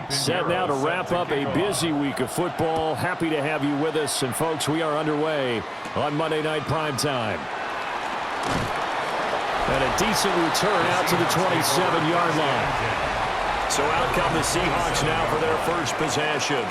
Set now to wrap up a busy week of football. Happy to have you with us. And, folks, we are underway on Monday Night Primetime. And a decent return out to the 27-yard line. So out come the Seahawks now for their first possession.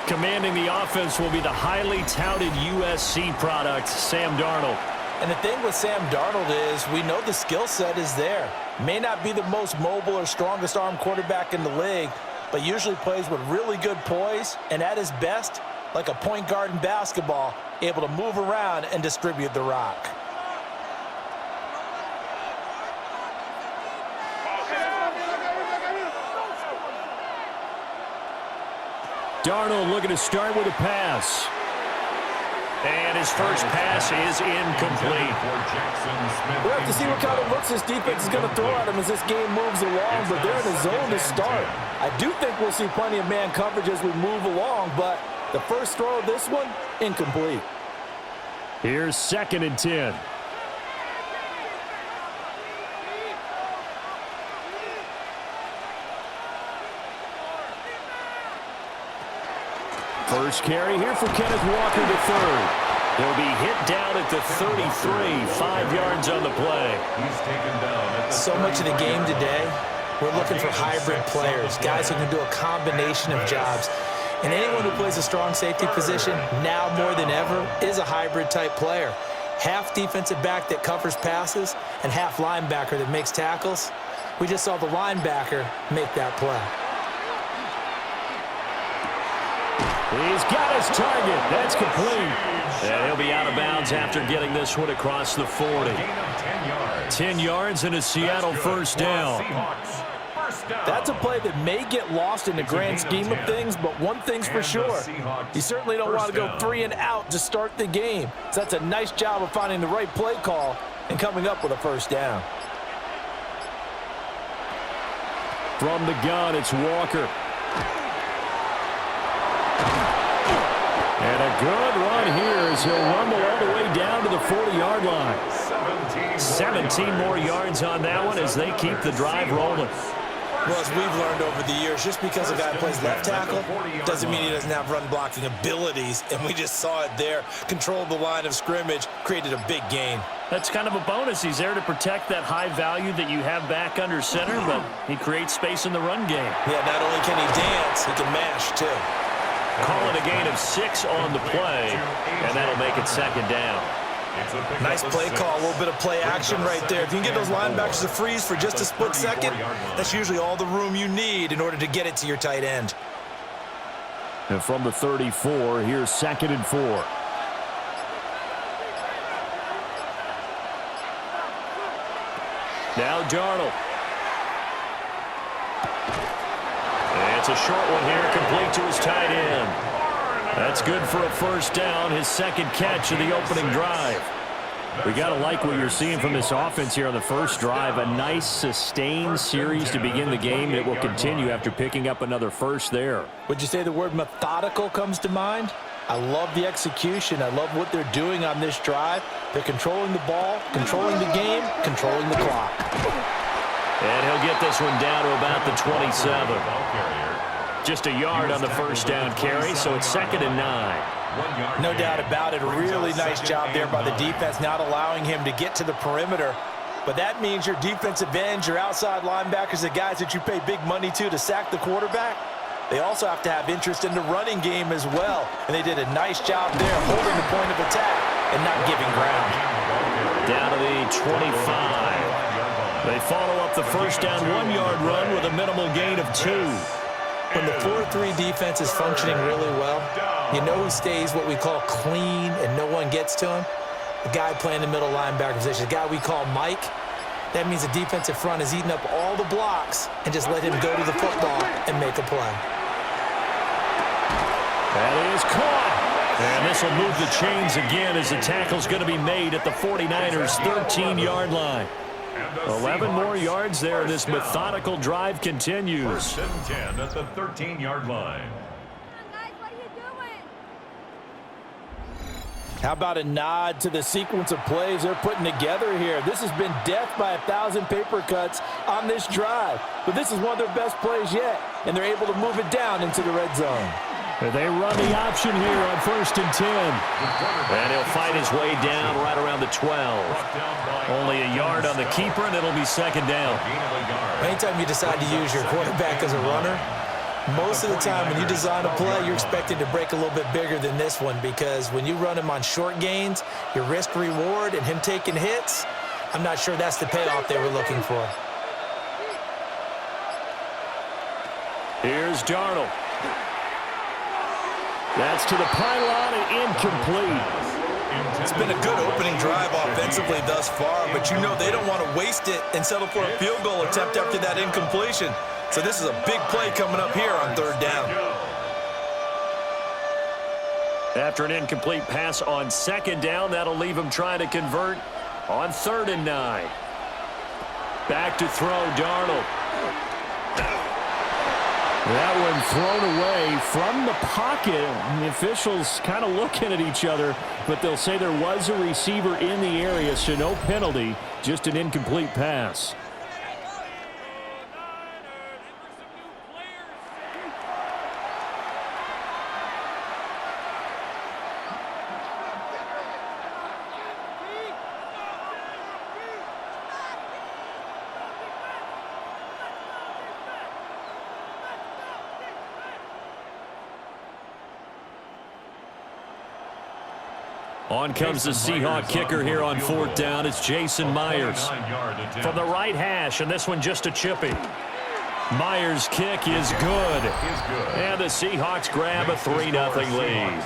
Commanding the offense will be the highly touted USC product, Sam Darnold. And the thing with Sam Darnold is we know the skill set is there. May not be the most mobile or strongest arm quarterback in the league, but usually plays with really good poise and at his best, like a point guard in basketball, able to move around and distribute the rock. Darnold looking to start with a pass. And his first pass is incomplete. We'll have to see what kind of looks this defense is going to throw at him as this game moves along, but they're in the zone to start. I do think we'll see plenty of man coverage as we move along, but the first throw of this one, incomplete. Here's 2nd and 10. First carry here for Kenneth Walker to third. He'll be hit down at the 33, 5 yards on the play. He's taken down. So much of the game today, we're looking for hybrid players, guys who can do a combination of jobs. And anyone who plays a strong safety position, now more than ever, is a hybrid type player. Half defensive back that covers passes and half linebacker that makes tackles. We just saw the linebacker make that play. He's got his target. That's complete. And he'll be out of bounds after getting this one across the 40. 10 yards and a Seattle first down. That's a play that may get lost in the grand scheme of things, but one thing's for sure. You certainly don't want to go 3 and out to start the game. So that's a nice job of finding the right play call and coming up with a first down. From the gun, it's Walker. And a good run here as he'll rumble all the way down to the 40-yard line. 17 more yards on that one as they keep the drive rolling. Well, as we've learned over the years, just because a guy plays left tackle doesn't mean he doesn't have run blocking abilities, and we just saw it there. Controlled the line of scrimmage, created a big gain. That's kind of a bonus. He's there to protect that high value that you have back under center, but he creates space in the run game. Yeah, not only can he dance, he can mash, too. Call it a gain of 6 on the play, and that'll make it 2nd down. Nice play call, a little bit of play action right there. If you can get those linebackers to freeze for just a split second, that's usually all the room you need in order to get it to your tight end. And from the 34, here's 2nd and 4. Now Darnold. And it's a short one here, complete to his tight end. That's good for a first down, his 2nd catch of the opening drive. We got to like what you're seeing from this offense here on the first drive. A nice, sustained series to begin the game. It will continue after picking up another first there. Would you say the word methodical comes to mind? I love the execution. I love what they're doing on this drive. They're controlling the ball, controlling the game, controlling the clock. And he'll get this one down to about the 27. Just a yard on the first down carry, so it's 2nd and 9. No doubt about it. A really nice job there by the defense, not allowing him to get to the perimeter. But that means your defensive ends, your outside linebackers, the guys that you pay big money to sack the quarterback, they also have to have interest in the running game as well. And they did a nice job there holding the point of attack and not giving ground. Down to the 25. They follow up the first down 1-yard run with a minimal gain of 2. When the 4-3 defense is functioning really well, you know who stays what we call clean and no one gets to him? The guy playing the middle linebacker position, the guy we call Mike. That means the defensive front is eating up all the blocks and just let him go to the football and make a play. That is caught. And this will move the chains again as the tackle's going to be made at the 49ers' 13-yard line. 11 more yards there, and this methodical drive continues. 1st and 10 at the 13-yard line. How about a nod to the sequence of plays they're putting together here? This has been death by 1,000 paper cuts on this drive. But this is one of their best plays yet, and they're able to move it down into the red zone. They run the option here on 1st and 10. And he'll fight his way down right around the 12. Only a yard on the keeper, and it'll be 2nd down. Anytime you decide to use your quarterback as a runner, most of the time when you design a play, you're expected to break a little bit bigger than this one, because when you run him on short gains, your risk-reward and him taking hits, I'm not sure that's the payoff they were looking for. Here's Darnold. That's to the pylon and incomplete. It's been a good opening drive offensively thus far, but you know they don't want to waste it and settle for a field goal attempt after that incompletion. So this is a big play coming up here on 3rd down. After an incomplete pass on 2nd down, that'll leave him trying to convert on 3rd and 9. Back to throw, Darnold. That one thrown away from the pocket. The officials kind of looking at each other, but they'll say there was a receiver in the area, so no penalty, just an incomplete pass. On comes the Seahawk kicker here on 4th down. It's Jason Myers from the right hash, and this one just a chippy. Myers' kick is good. And the Seahawks grab a 3-0 lead.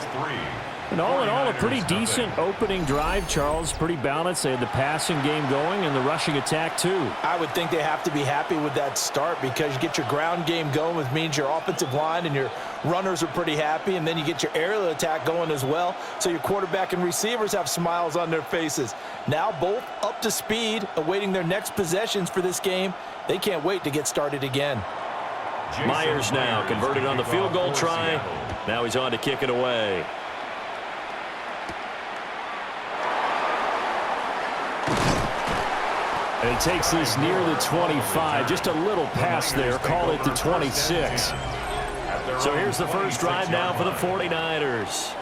And all in all, a pretty decent opening drive, Charles. Pretty balanced. They had the passing game going and the rushing attack, too. I would think they have to be happy with that start, because you get your ground game going, which means your offensive line and your runners are pretty happy, and then you get your aerial attack going as well, so your quarterback and receivers have smiles on their faces. Now both up to speed, awaiting their next possessions for this game. They can't wait to get started again. Myers now converted on the field goal try. Now he's on to kick it away. And he takes this near the 25. Just a little pass there. Call it the 26. So here's the first drive now for the 49ers.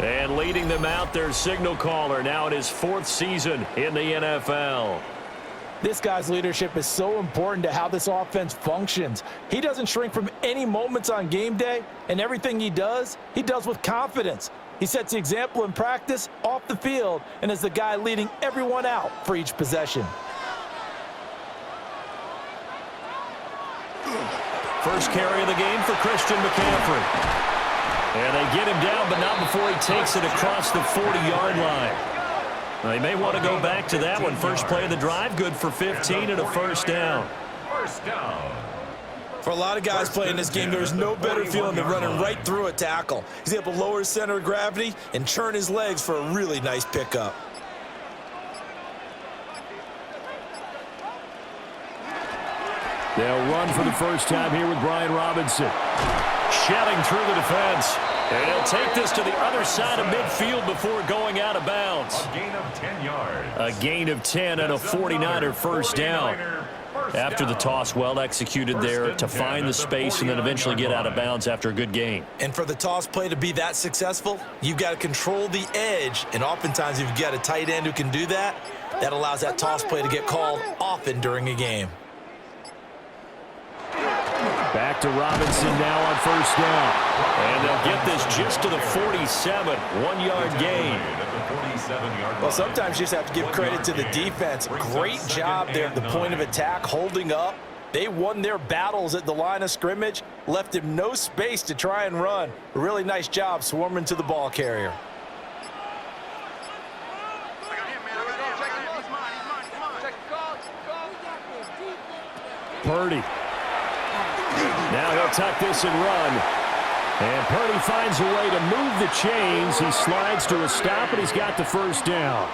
And leading them out, their signal caller, now in his 4th season in the NFL. This guy's leadership is so important to how this offense functions. He doesn't shrink from any moments on game day, and everything he does with confidence. He sets the example in practice, off the field, and is the guy leading everyone out for each possession. First carry of the game for Christian McCaffrey. And they get him down, but not before he takes it across the 40-yard line. They may want to go back to that one. First play of the drive, good for 15 and a first down. For a lot of guys playing this game, there's no better feeling than running right through a tackle. He's able to lower his center of gravity and turn his legs for a really nice pickup. They'll run for the first time here with Brian Robinson. Shelling through the defense. And he'll take this to the other side of midfield before going out of bounds. A gain of 10 yards. A gain of 10 and a 49er first down. After the toss, well executed there to find the space and then eventually get out of bounds after a good gain. And for the toss play to be that successful, you've got to control the edge. And oftentimes, if you've got a tight end who can do that, that allows that toss play to get called often during a game. Back to Robinson now on first down. And they'll get this just to the 47. 1-yard gain. Well, sometimes you just have to give credit to the defense. Great job there at the point of attack, holding up. They won their battles at the line of scrimmage, left him no space to try and run. A really nice job swarming to the ball carrier. Purdy. Now he'll tuck this and run. And Purdy finds a way to move the chains. He slides to a stop, and he's got the first down.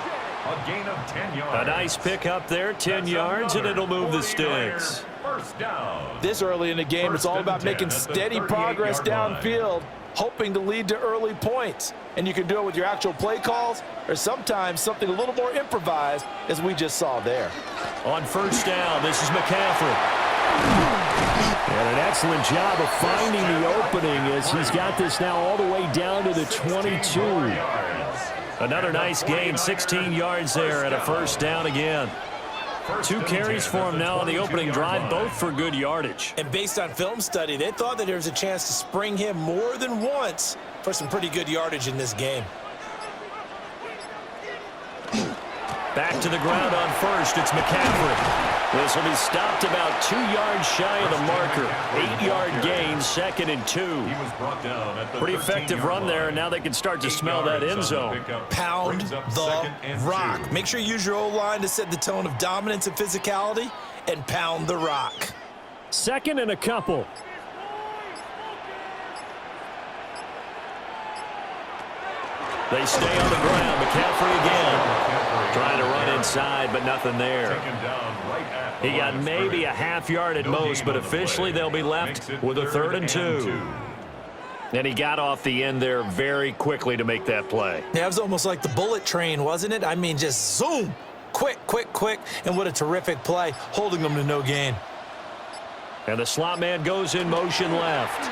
A gain of 10 yards. A nice pick up there, 10 yards, and it'll move the sticks. First down. This early in the game, it's all about making 10 at the steady progress 38-yard line. downfield, hoping to lead to early points. And you can do it with your actual play calls or sometimes something a little more improvised, as we just saw there. On first down, this is McCaffrey. And an excellent job of finding the opening as he's got this now all the way down to the 22. Another nice gain, 16 yards there at a first down again. 2 carries for him now on the opening drive, both for good yardage. And based on film study, they thought that there was a chance to spring him more than once for some pretty good yardage in this game. Back to the ground on first, it's McCaffrey. This will be stopped about 2 yards shy of the marker. 8-yard gain, 2nd and 2. He was brought down at the Pretty effective run there, and now they can start to smell that end zone. Pound the rock. Make sure you use your O-line to set the tone of dominance and physicality, and pound the rock. 2nd and a couple. They stay on the ground. McCaffrey again. Trying to run inside, but nothing there. He got maybe a half yard at most, but officially they'll be left with a 3rd and 2. And he got off the end there very quickly to make that play. Yeah, it was almost like the bullet train, wasn't it? I mean, just zoom. Quick, quick, quick. And what a terrific play, holding them to no gain. And the slot man goes in motion left.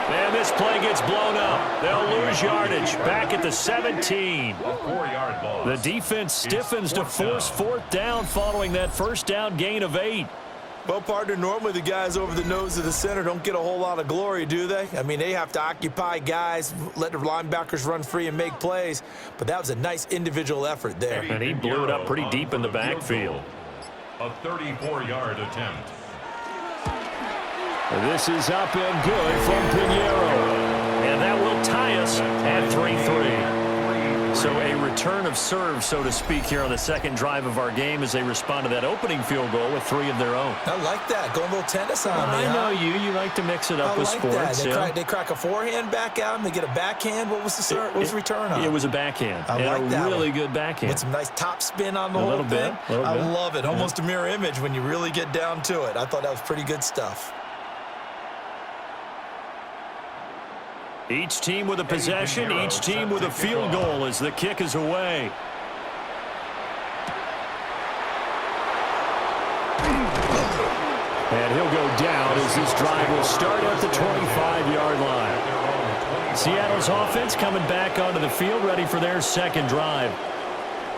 And this play gets blown up. They'll lose yardage. Back at the 17. The defense stiffens to force 4th down following that first down gain of 8. Well, partner, normally the guys over the nose of the center don't get a whole lot of glory, do they? I mean, they have to occupy guys, let the linebackers run free and make plays. But that was a nice individual effort there. And he blew it up pretty deep in the backfield. A 34-yard attempt. This is up and good from Pinheiro. And that will tie us at 3-3. So a return of serve, so to speak, here on the second drive of our game as they respond to that opening field goal with 3 of their own. I like that. Going a little tennis on me, I know you. You like to mix it up with sports. They crack a forehand back out and they get a backhand. What was the return on? It was a backhand. I like that really one. good backhand. With some nice top spin on the whole thing. I love it. Almost a mirror image when you really get down to it. I thought that was pretty good stuff. Each team with a possession, each team with a field goal as the kick is away. And he'll go down as this drive will start at the 25-yard line. Seattle's offense coming back onto the field, ready for their second drive.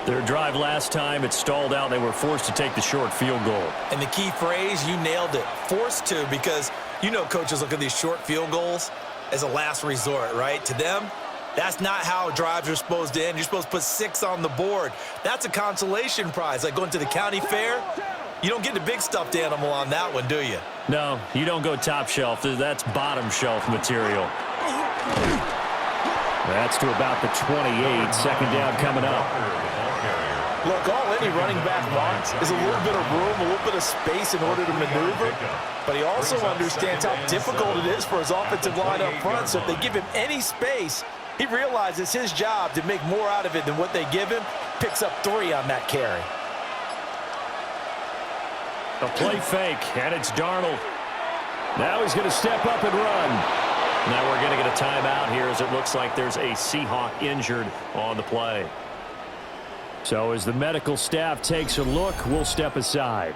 Their drive last time, it stalled out. They were forced to take the short field goal. And the key phrase, you nailed it, forced to, because you know coaches look at these short field goals as a last resort, right? To them, that's not how drives are supposed to end. You're supposed to put 6 on the board. That's a consolation prize, like going to the county fair. You don't get the big stuffed animal on that one, do you? No, you don't go top shelf. That's bottom shelf material. That's to about the 28. Second down coming up. Look, all any running back wants is a little bit of room, a little bit of space in order to maneuver. But he also understands how difficult it is for his offensive line up front. So if they give him any space, he realizes his job to make more out of it than what they give him. Picks up 3 on that carry. A play fake, and it's Darnold. Now he's going to step up and run. Now we're going to get a timeout here as it looks like there's a Seahawk injured on the play. So as the medical staff takes a look, we'll step aside.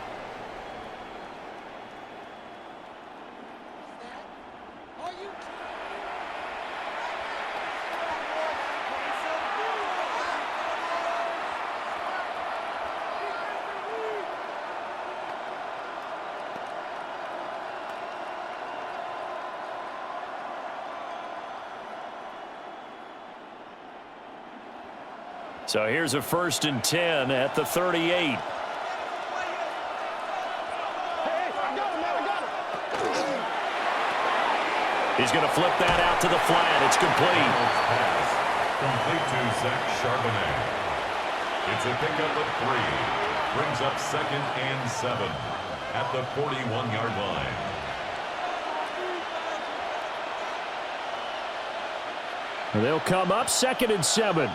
So here's a 1st and 10 at the 38. He's going to flip that out to the flat. It's complete. Complete to Zach Charbonnet. It's a pickup of 3. Brings up 2nd and 7 at the 41-yard line. They'll come up 2nd and 7.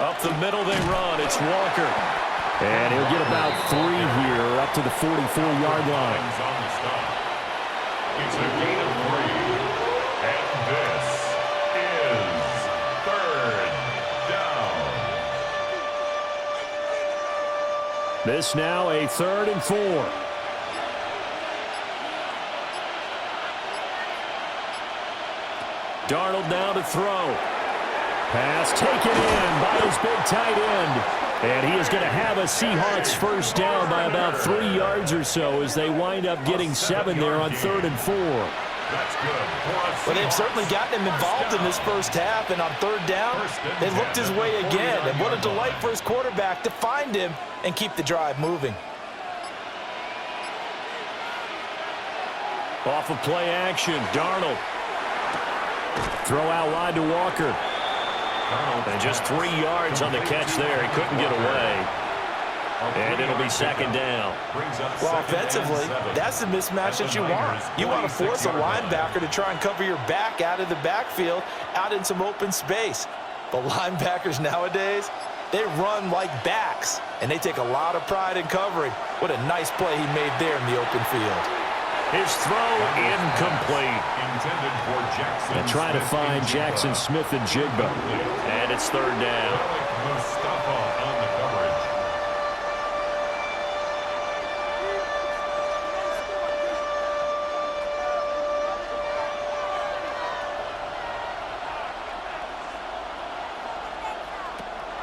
Up the middle they run. It's Walker. And he'll get about 3 here up to the 44-yard line. It's a gain of 3. And this is 3rd down. This now a 3rd and 4. Darnold now to throw. Pass taken in by his big tight end. And he is going to have a Seahawks first down by about 3 yards or so as they wind up getting 7 there on 3rd and 4. That's good. Well, they've certainly gotten him involved in this first half, and on 3rd down, they looked his way again. And what a delight for his quarterback to find him and keep the drive moving. Off of play action, Darnold. Throw out wide to Walker. And just 3 yards on the catch there. He couldn't get away. And it'll be 2nd down. Well, offensively, that's the mismatch that you want. You want to force a linebacker to try and cover your back out of the backfield, out in some open space. But linebackers nowadays, they run like backs, and they take a lot of pride in covering. What a nice play he made there in the open field. His throw incomplete. Intended for Jackson. And trying to find Jackson Smith and Jigba. And it's 3rd down. Mustafa on the coverage.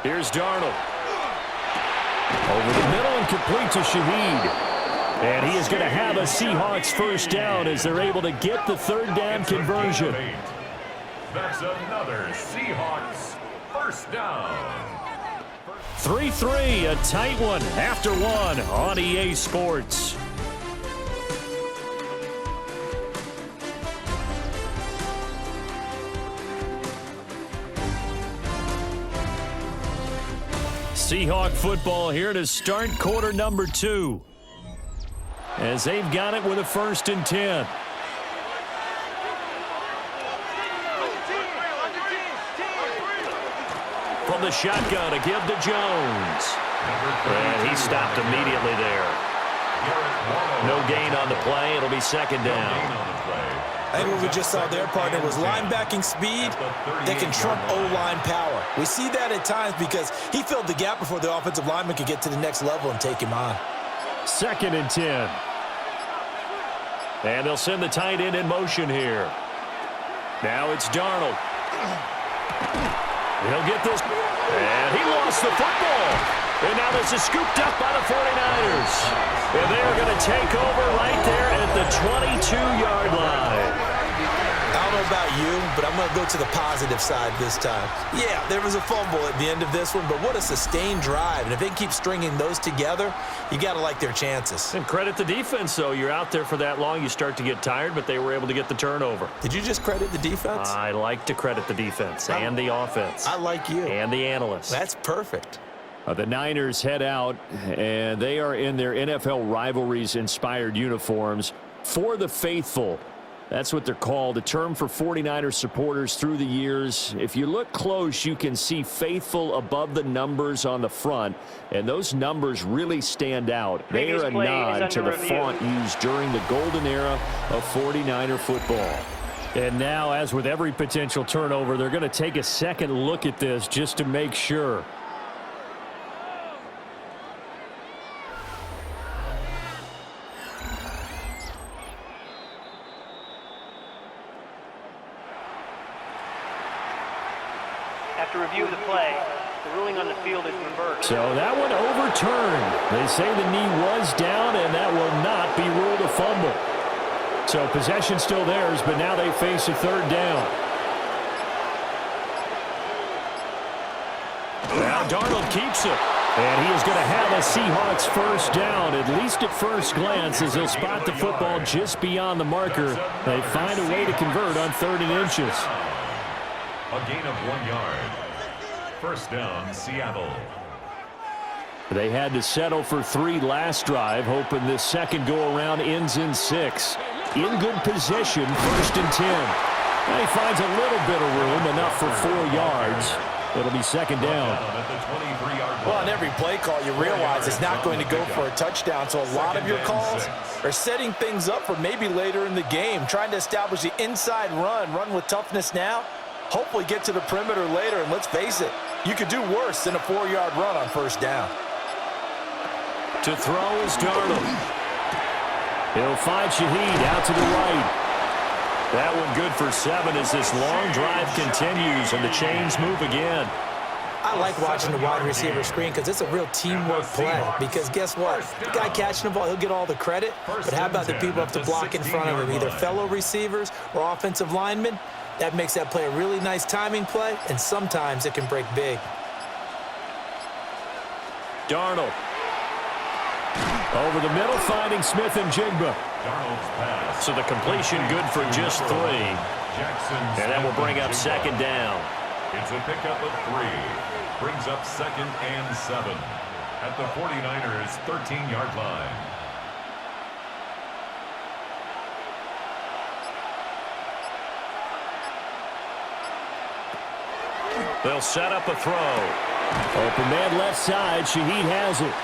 Here's Darnold. Over the middle and complete to Shaheed. And he is going to have a Seahawks first down as they're able to get the 3rd down conversion. That's another Seahawks first down. 3-3, a tight one after 1 on EA Sports. Seahawk football here to start quarter number 2. As they've got it with a 1st and 10. From the shotgun to give to Jones. And he stopped immediately there. No gain on the play. It'll be 2nd down. I think what we just saw their partner was linebacking speed that can trump O-line power. We see that at times because he filled the gap before the offensive lineman could get to the next level and take him on. 2nd and 10. And they'll send the tight end in motion here. Now it's Darnold. He'll get this. And he lost the football. And now this is scooped up by the 49ers. And they're going to take over right there at the 22-yard line. I don't know about you, but I'm going to go to the positive side this time. Yeah, there was a fumble at the end of this one, but what a sustained drive. And if they can keep stringing those together, you got to like their chances. And credit the defense, though. You're out there for that long, you start to get tired, but they were able to get the turnover. Did you just credit the defense? I like to credit the defense and the offense. I like you. And the analysts. That's perfect. The Niners head out, and they are in their NFL rivalries-inspired uniforms for the faithful. That's what they're called, a term for 49ers supporters through the years. If you look close, you can see faithful above the numbers on the front, and those numbers really stand out. They are a nod to the font used during the golden era of 49er football. And now, as with every potential turnover, they're going to take a second look at this just to make sure. After review of the play, the ruling on the field is reversed. So that one overturned. They say the knee was down, and that will not be ruled a fumble. So possession still theirs, but now they face a 3rd down. Now Darnold keeps it. And he is going to have a Seahawks first down, at least at first glance, as he'll spot the football just beyond the marker. They find a way to convert on 3rd and inches. A gain of 1 yard. First down, Seattle. They had to settle for 3 last drive, hoping this second go-around ends in 6. In good position, 1st and 10. Now he finds a little bit of room, enough for 4 yards. It'll be second down. At the 23-yard Well, line. on every play call, you realize it's not going to go for a touchdown, so a lot of your calls are setting things up for maybe later in the game, trying to establish the inside run with toughness now, hopefully get to the perimeter later, and let's face it, you could do worse than a 4-yard run on first down. To throw is Darnold. He'll find Shaheed out to the right. That one good for 7 as this long drive continues and the chains move again. I like watching the wide receiver screen because it's a real teamwork play. Because guess what? The guy catching the ball, he'll get all the credit. But how about the people up to block in front of him, either fellow receivers or offensive linemen? That makes that play a really nice timing play, and sometimes it can break big. Darnold. Over the middle, finding Smith and Jigba. Darnold's pass. So the completion good for just 3. And that will bring up second down. It's a pickup of 3. Brings up second and 7 at the 49ers' 13-yard line. They'll set up a throw. Open man left side. Shaheed has it.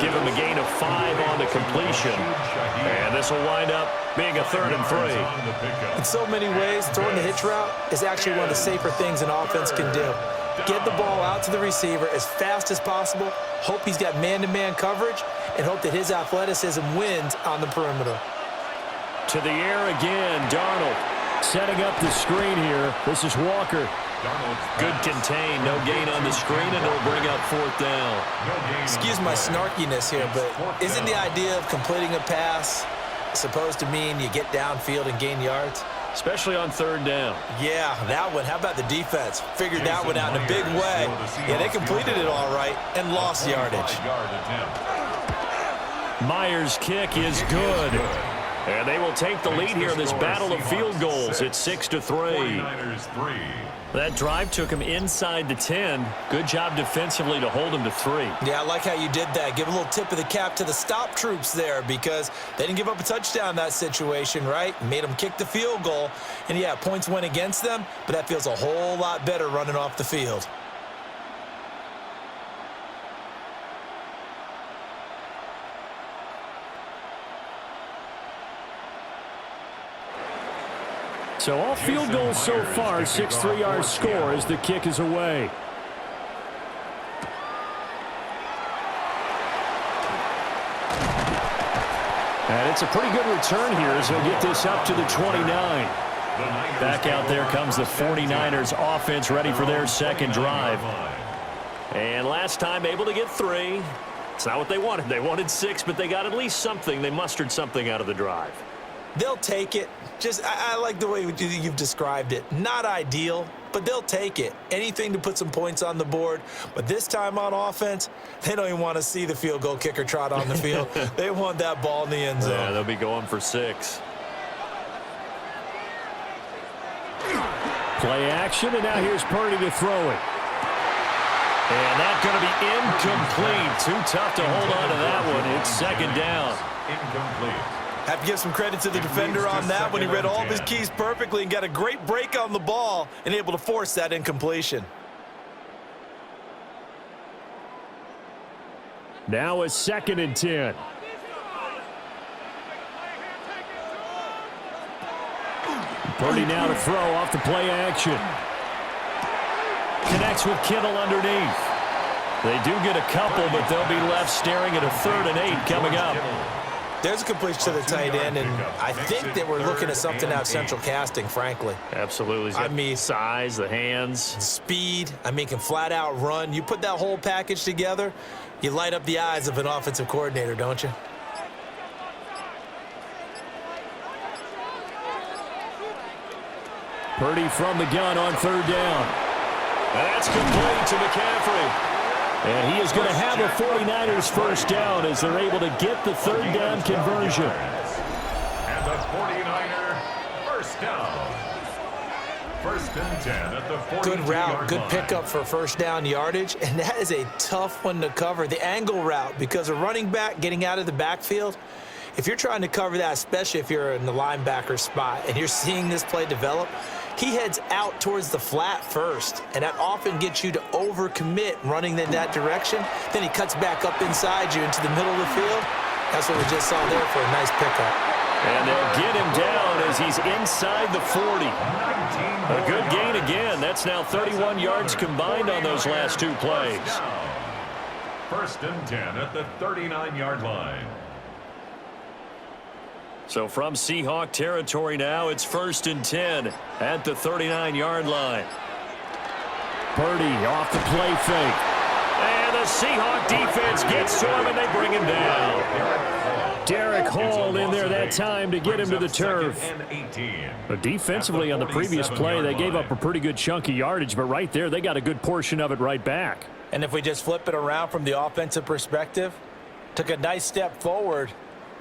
Give him a gain of 5 on the completion. And this will wind up being a 3rd and 3. In so many ways, throwing the hitch route is actually one of the safer things an offense can do. Get the ball out to the receiver as fast as possible, hope he's got man-to-man coverage, and hope that his athleticism wins on the perimeter. To the air again, Darnold. Setting up the screen here. This is Walker. Good contain, no gain on the screen, and it'll bring up 4th down. Excuse my snarkiness here, but isn't the idea of completing a pass supposed to mean you get downfield and gain yards? Especially on 3rd down. Yeah, that one. How about the defense? Figured that one out in a big way. Yeah, they completed it all right and lost yardage. Myers' kick is good. And they will take the lead here in this battle of field goals. It's 6-3. That drive took him inside the 10. Good job defensively to hold him to 3. Yeah, I like how you did that. Give a little tip of the cap to the stop troops there because they didn't give up a touchdown in that situation, right? Made them kick the field goal. And, yeah, points went against them, but that feels a whole lot better running off the field. So all field goals so far, 6-3 our score as the kick is away. And it's a pretty good return here as they'll get this up to the 29. Back out there comes the 49ers offense ready for their second drive. And last time able to get 3. It's not what they wanted. They wanted 6, but they got at least something. They mustered something out of the drive. They'll take it. I like the way you've described it. Not ideal, but they'll take it. Anything to put some points on the board. But this time on offense, they don't even want to see the field goal kicker trot on the field. They want that ball in the end zone. Yeah, they'll be going for 6. Play action, and now here's Purdy to throw it. And that's going to be incomplete. Too tough to hold on to that one. It's second down. Incomplete. Have to give some credit to the defender on that when he read all of his keys perfectly and got a great break on the ball and able to force that incompletion. Now a 2nd and 10. Purdy now to throw off the play action. Connects with Kittle underneath. They do get a couple, but they'll be left staring at a 3rd and 8 coming up. There's a completion to the tight end, and I think that we're looking at something out of central casting, frankly. Absolutely. I mean, size, the hands. Speed, can flat out run. You put that whole package together, you light up the eyes of an offensive coordinator, don't you? Purdy from the gun on 3rd down. That's complete to McCaffrey. And he is going to have a 49ers first down as they're able to get the 3rd down conversion. And the 49er first down. 1st and 10 at the 42-yard Good route, good line. pickup for first down yardage, and that is a tough one to cover. The angle route, because a running back getting out of the backfield, if you're trying to cover that, especially if you're in the linebacker spot and you're seeing this play develop, he heads out towards the flat first, and that often gets you to overcommit running in that direction. Then he cuts back up inside you into the middle of the field. That's what we just saw there for a nice pickup. And they'll get him down as he's inside the 40. A good gain again. That's now 31 yards combined on those last two plays. First and 10 at the 39-yard line. So from Seahawk territory now, it's first and 10 at the 39-yard line. Purdy off the play fake. And the Seahawk defense gets to him, and they bring him down. Derek Hall in there that time to get him to the turf. But defensively on the previous play, they gave up a pretty good chunk of yardage, but right there, they got a good portion of it right back. And if we just flip it around from the offensive perspective, took a nice step forward,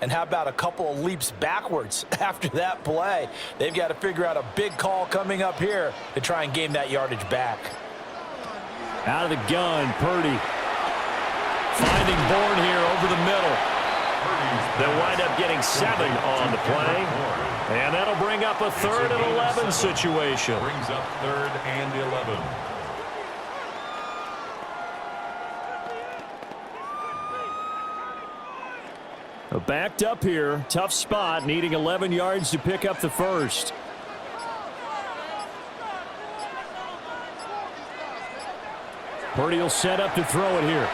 and how about a couple of leaps backwards after that play? They've got to figure out a big call coming up here to try and gain that yardage back. Out of the gun, Purdy. Finding Bourne here over the middle. They'll wind up getting 7 on the play. And that'll bring up a 3rd and 11 situation. Brings up 3rd and 11. Backed up here, tough spot, needing 11 yards to pick up the first. Purdy will set up to throw it here.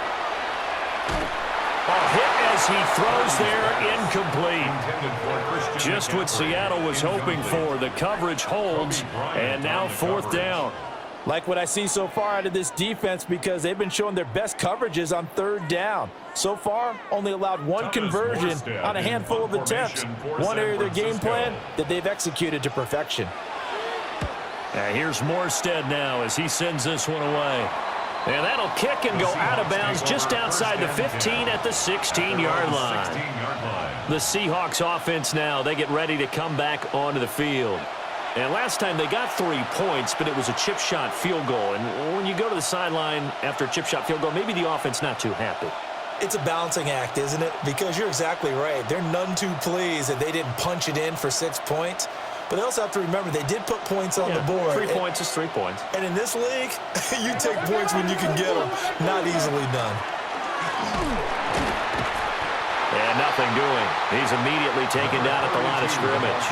A hit as he throws there, incomplete. Just what Seattle was hoping for. The coverage holds, and now 4th down. Like what I see so far out of this defense, because they've been showing their best coverages on 3rd down. So far, only allowed 1 conversion on a handful of attempts. One area of their game plan that they've executed to perfection. Here's Morstead now as he sends this one away. And that'll kick and go out of bounds just outside the 15 at the 16-yard line. The Seahawks offense now, they get ready to come back onto the field. And last time they got 3 points, but it was a chip shot field goal. And when you go to the sideline after a chip shot field goal, maybe the offense not too happy. It's a balancing act, isn't it? Because you're exactly right. They're none too pleased that they didn't punch it in for 6 points. But they also have to remember they did put points on the board. 3 points is 3 points. And in this league, you take points when you can get them. Not easily done. And nothing doing. He's immediately taken down at the line of scrimmage.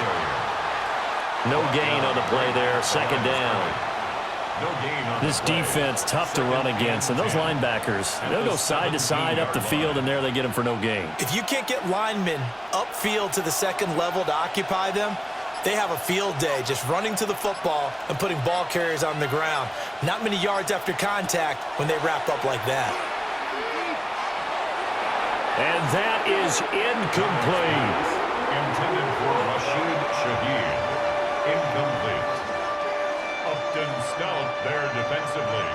No gain on the play there. 2nd down. This defense tough to run against, and those linebackers, they'll go side to side up the field, and there they get them for no gain. If you can't get linemen upfield to the 2nd level to occupy them, they have a field day just running to the football and putting ball carriers on the ground. Not many yards after contact when they wrap up like that. And that is incomplete. Intended for Rashid Shaheed. Incomplete. Upton Stout there defensively.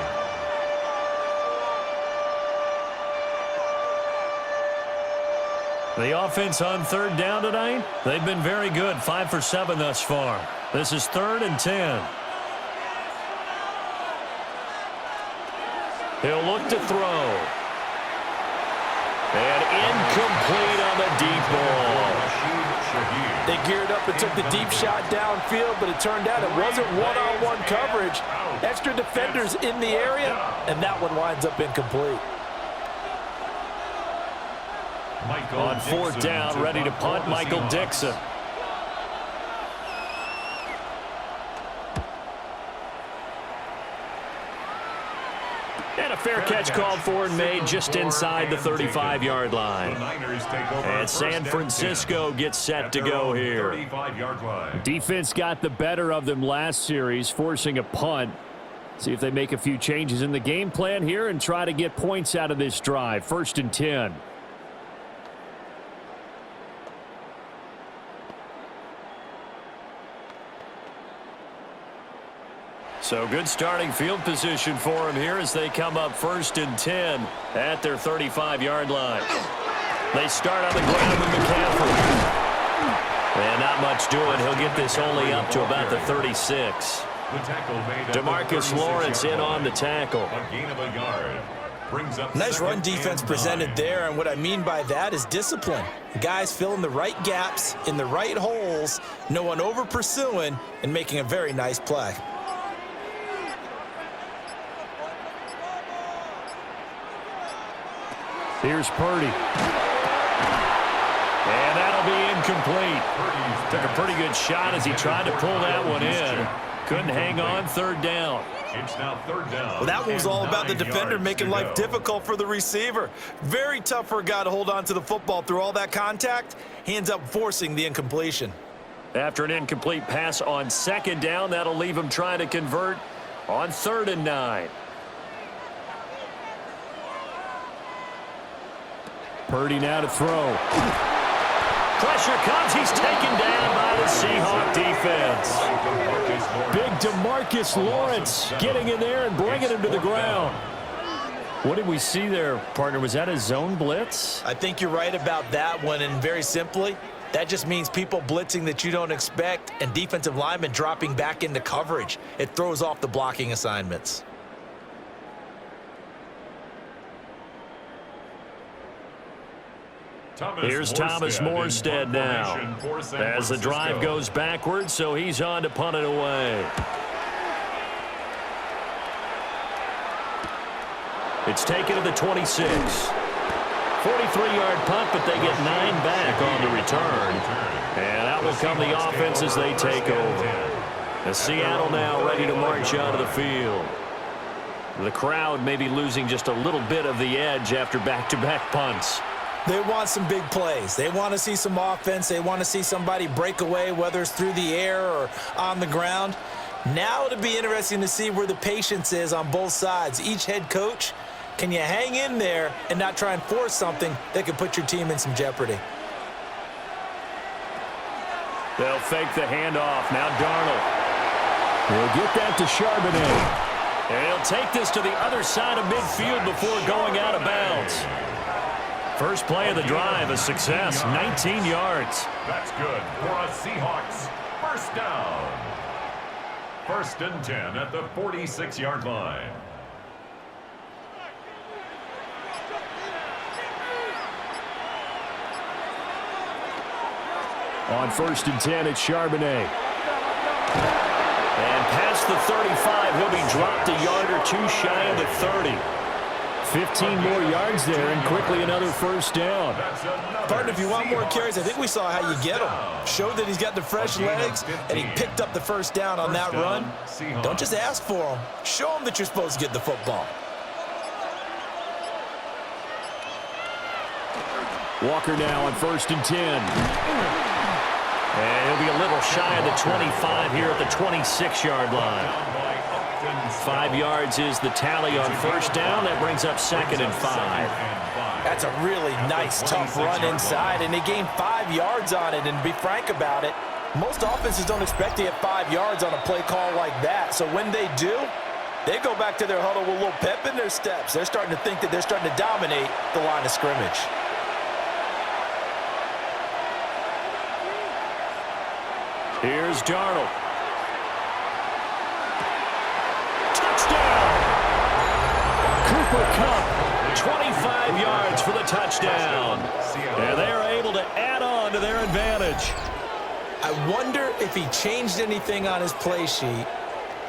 The offense on 3rd down tonight, they've been very good, 5 for 7 thus far. This is 3rd and 10. He'll look to throw. And incomplete on the deep ball. They geared up and took the deep shot downfield, but it turned out it wasn't one-on-one coverage. Extra defenders in the area, and that one winds up incomplete. On 4th down, ready to punt, Michael Dixon. And a fair catch called for and made just inside the 35-yard line. And San Francisco gets set to go here. Defense got the better of them last series, forcing a punt. See if they make a few changes in the game plan here and try to get points out of this drive. 1st and 10. So good starting field position for him here as they come up 1st and 10 at their 35-yard line. They start on the ground with McCaffrey. And not much doing. He'll get this only up to about the 36. DeMarcus Lawrence in on the tackle. A gain of a yard. Brings up Nice run second defense and presented 9. there, and what I mean by that is discipline. Guys filling the right gaps in the right holes, no one over pursuing, and making a very nice play. Here's Purdy. And that'll be incomplete. Took a pretty good shot as he tried to pull that one in. Couldn't hang on, third down. It's now third down. Well, that one was all about the defender making life go. difficult for the receiver. Very tough for a guy to hold on to the football through all that contact. He ends up forcing the incompletion. After an incomplete pass on second down, that'll leave him trying to convert on 3rd and 9. Purdy now to throw. Pressure comes. He's taken down by the Seahawks defense. Big DeMarcus Lawrence getting in there and bringing him to the ground. What did we see there, partner? Was that a zone blitz? I think you're right about that one, and very simply, that just means people blitzing that you don't expect and defensive linemen dropping back into coverage. It throws off the blocking assignments. Here's Thomas Morstead now as the drive goes backwards, so he's on to punt it away. It's taken to the 26. 43-yard punt, but they get 9 back on the return. And out will come the offense as they take over. And Seattle now ready to march onto the field. The crowd may be losing just a little bit of the edge after back-to-back punts. They want some big plays. They want to see some offense. They want to see somebody break away, whether it's through the air or on the ground. Now it'll be interesting to see where the patience is on both sides. Each head coach, can you hang in there and not try and force something that could put your team in some jeopardy? They'll fake the handoff. Now Darnold. He'll get that to Charbonnet. And he'll take this to the other side of midfield before going out of bounds. First play of the drive, a success, 19 yards. That's good for a Seahawks first down. 1st and 10 at the 46-yard line. On 1st and 10, it's Charbonnet. And past the 35, he'll be dropped a yard or two shy of the 30. 15 more yards there, and quickly another first down. Partner, if you want more carries, I think we saw how you get him. Showed that he's got the fresh legs, and he picked up the first down on that run. Don't just ask for him. Show him that you're supposed to get the football. Walker now on 1st and 10. And he'll be a little shy of the 25 here at the 26-yard line. 5 yards is the tally on first down. That brings up 2nd and 5. That's a really nice, tough run inside, and they gained 5 yards on it. And to be frank about it, most offenses don't expect to get 5 yards on a play call like that. So when they do, they go back to their huddle with a little pep in their steps. They're starting to think that they're starting to dominate the line of scrimmage. Here's Darnold. Touchdown! Cooper Kupp, 25 yards for the touchdown. And they're able to add on to their advantage. I wonder if he changed anything on his play sheet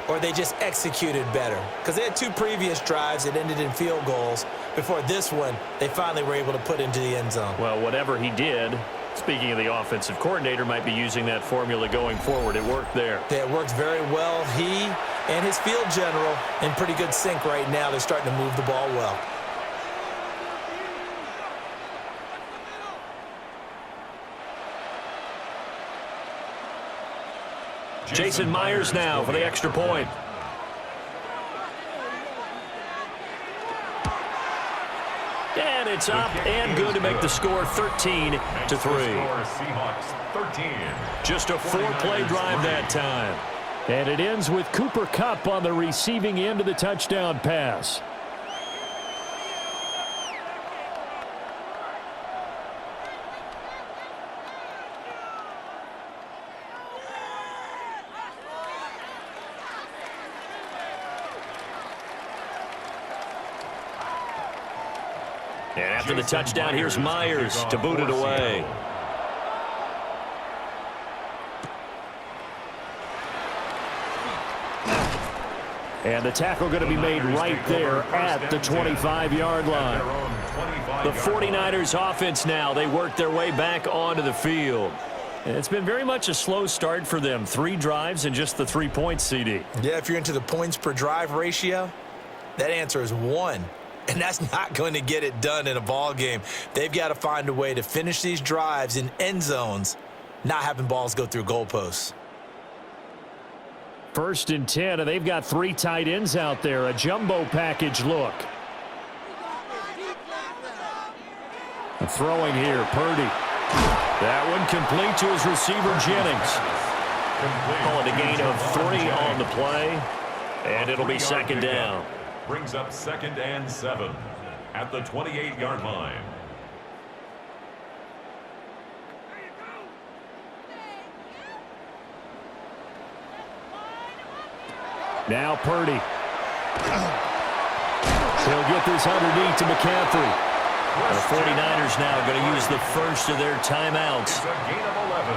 or they just executed better. Because they had 2 previous drives that ended in field goals. Before this one, they finally were able to put into the end zone. Well, whatever he did, speaking of the offensive coordinator, might be using that formula going forward. It worked there. Yeah, it worked very well. He and his field general in pretty good sync right now. They're starting to move the ball well. Jason Myers now for the extra point. And it's up and good to make the score 13-3. Just a 4-play drive that time. And it ends with Cooper Kupp on the receiving end of the touchdown pass. And after the touchdown, here's Myers to boot it away. And the tackle going to be made right there at the 25-yard line. The 49ers offense now, they work their way back onto the field. And it's been very much a slow start for them. 3 drives and just the 3 points, CD. Yeah, if you're into the points per drive ratio, that answer is 1. And that's not going to get it done in a ball game. They've got to find a way to finish these drives in end zones, not having balls go through goalposts. 1st and 10, and they've got 3 tight ends out there. A jumbo package look. Throwing here, Purdy. That one complete to his receiver, Jennings. Calling a gain of 3 on the play, and it'll be 2nd down. Brings up 2nd and 7 at the 28-yard line. Now Purdy. He'll get this underneath to McCaffrey. The 49ers now going to use the first of their timeouts,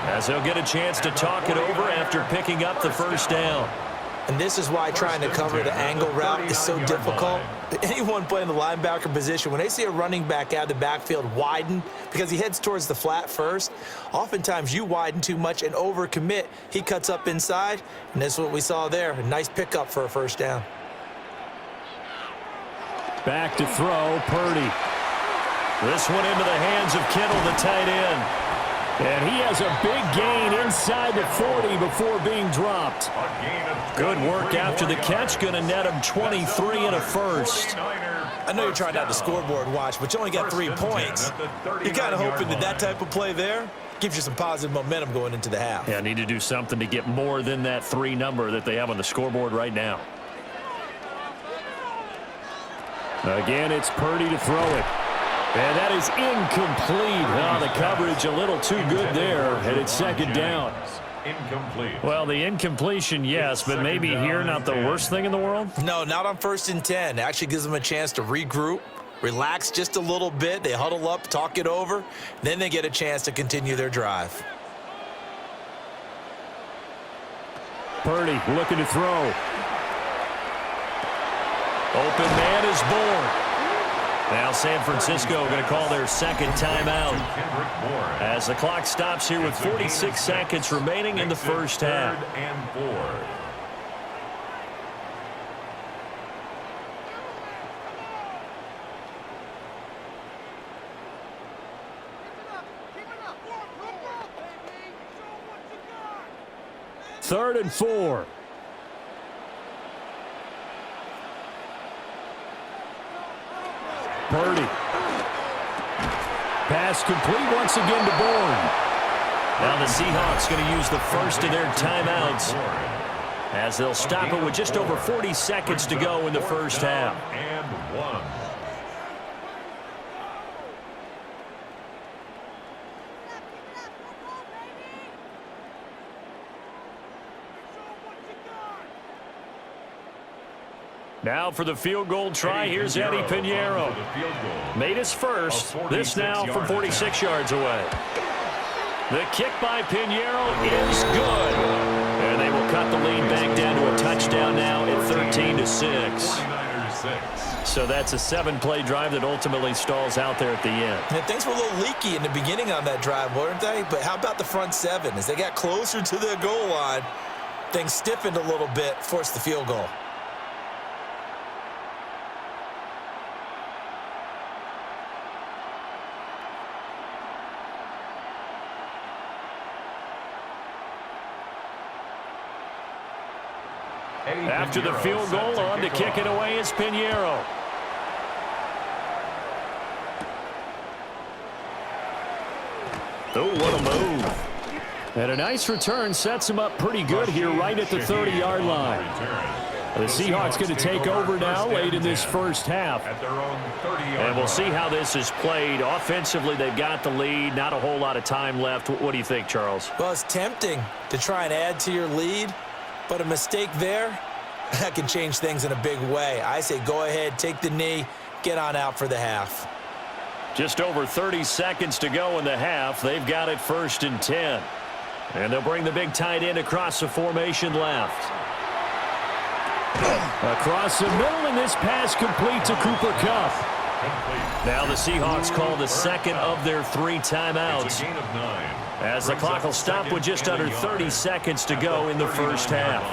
as they'll get a chance to talk it over after picking up the 1st down. And this is why trying to cover the angle route is so difficult. Anyone playing the linebacker position, when they see a running back out of the backfield widen because he heads towards the flat first, oftentimes you widen too much and overcommit. He cuts up inside, and that's what we saw there. A nice pickup for a 1st down. Back to throw, Purdy. This one into the hands of Kittle, the tight end. And he has a big gain inside the 40 before being dropped. Good work after the catch. Going to net him 23 and a 1st. I know you're trying to have the scoreboard watch, but you only got 3 points. You're kind of hoping that type of play there gives you some positive momentum going into the half. Yeah, need to do something to get more than that 3 number that they have on the scoreboard right now. Again, it's Purdy to throw it. And that is incomplete. Oh, the coverage a little too good there, and it's 2nd down. Incomplete. Well, the incompletion, yes, but maybe here not the worst thing in the world? No, not on 1st and 10. It actually gives them a chance to regroup, relax just a little bit. They huddle up, talk it over. Then they get a chance to continue their drive. Purdy looking to throw. Open man is born. Now San Francisco going to call their 2nd timeout as the clock stops here with 46 seconds remaining in the 1st half. 3rd and 4. Third and 4. Purdy. Pass complete once again to Bourne. Now the Seahawks going to use the first of their timeouts as they'll stop it with just over 40 seconds to go in the 1st half. And 1. Now for the field goal try, here's Eddie Pinheiro. Made his first, this now from 46 yards away. The kick by Pinheiro is good. And they will cut the lead back down to a touchdown now at 13-6. So that's a 7-play drive that ultimately stalls out there at the end. Yeah, things were a little leaky in the beginning on that drive, weren't they? But how about the front 7? As they got closer to the goal line, things stiffened a little bit, forced the field goal. After the field goal, on to kick it away is Pinheiro. Oh, what a move. And a nice return sets him up pretty good here right at the 30-yard line. The Seahawks going to take over now late in this 1st half. And we'll see how this is played. Offensively, they've got the lead. Not a whole lot of time left. What do you think, Charles? Well, it's tempting to try and add to your lead, but a mistake there, that can change things in a big way. I say go ahead, take the knee, get on out for the half. Just over 30 seconds to go in the half. They've got it 1st and 10. And they'll bring the big tight end across the formation left. Across the middle, and this pass complete to Cooper Kupp. Now the Seahawks call the second of their 3 timeouts, as the clock will stop with just under 30 seconds to go in the first half.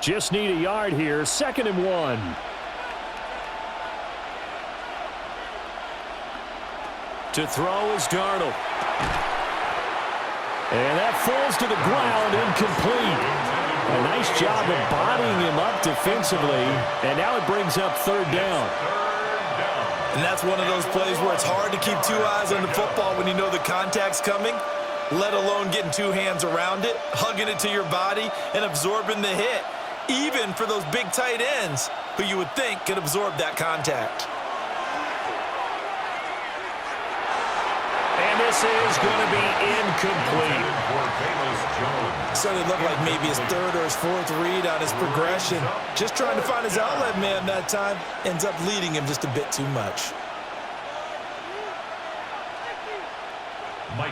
Just need a yard here, 2nd and 1. To throw is Darnold. And that falls to the ground, incomplete. A nice job of bodying him up defensively, and now it brings up 3rd down. And that's one of those plays where it's hard to keep 2 eyes on the football when you know the contact's coming, let alone getting 2 hands around it, hugging it to your body, and absorbing the hit, even for those big tight ends who you would think could absorb that contact. And this is going to be incomplete. So it looked like maybe his 3rd or his 4th read on his progression. Just trying to find his outlet man that time. Ends up leading him just a bit too much.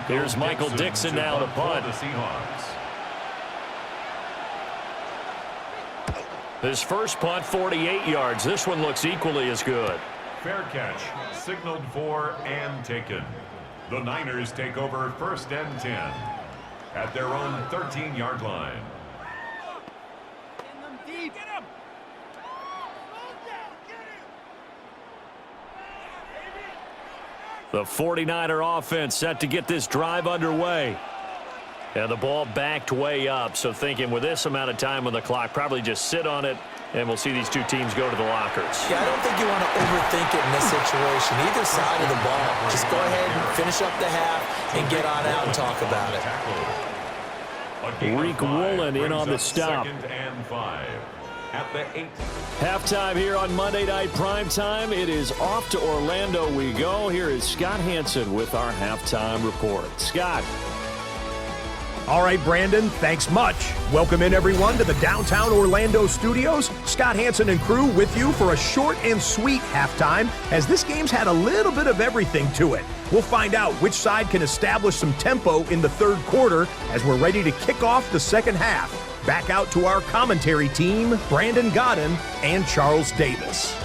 Here's Michael Dixon now to punt. His first punt, 48 yards. This one looks equally as good. Fair catch, signaled for and taken. The Niners take over 1st and 10 at their own 13-yard line. The 49er offense set to get this drive underway. And the ball backed way up, so thinking with this amount of time on the clock, probably just sit on it, and we'll see these 2 teams go to the lockers. Yeah, I don't think you want to overthink it in this situation, either side of the ball. Just go ahead and finish up the half and get on out and talk about it. Reek Woolen in on the stop. 2nd and 5 at the 8. Halftime here on Monday Night Primetime. It is off to Orlando we go. Here is Scott Hansen with our halftime report. Scott. All right, Brandon, thanks much. Welcome in, everyone, to the downtown Orlando studios. Scott Hansen and crew with you for a short and sweet halftime, as this game's had a little bit of everything to it. We'll find out which side can establish some tempo in the 3rd quarter as we're ready to kick off the 2nd half. Back out to our commentary team, Brandon Godden and Charles Davis.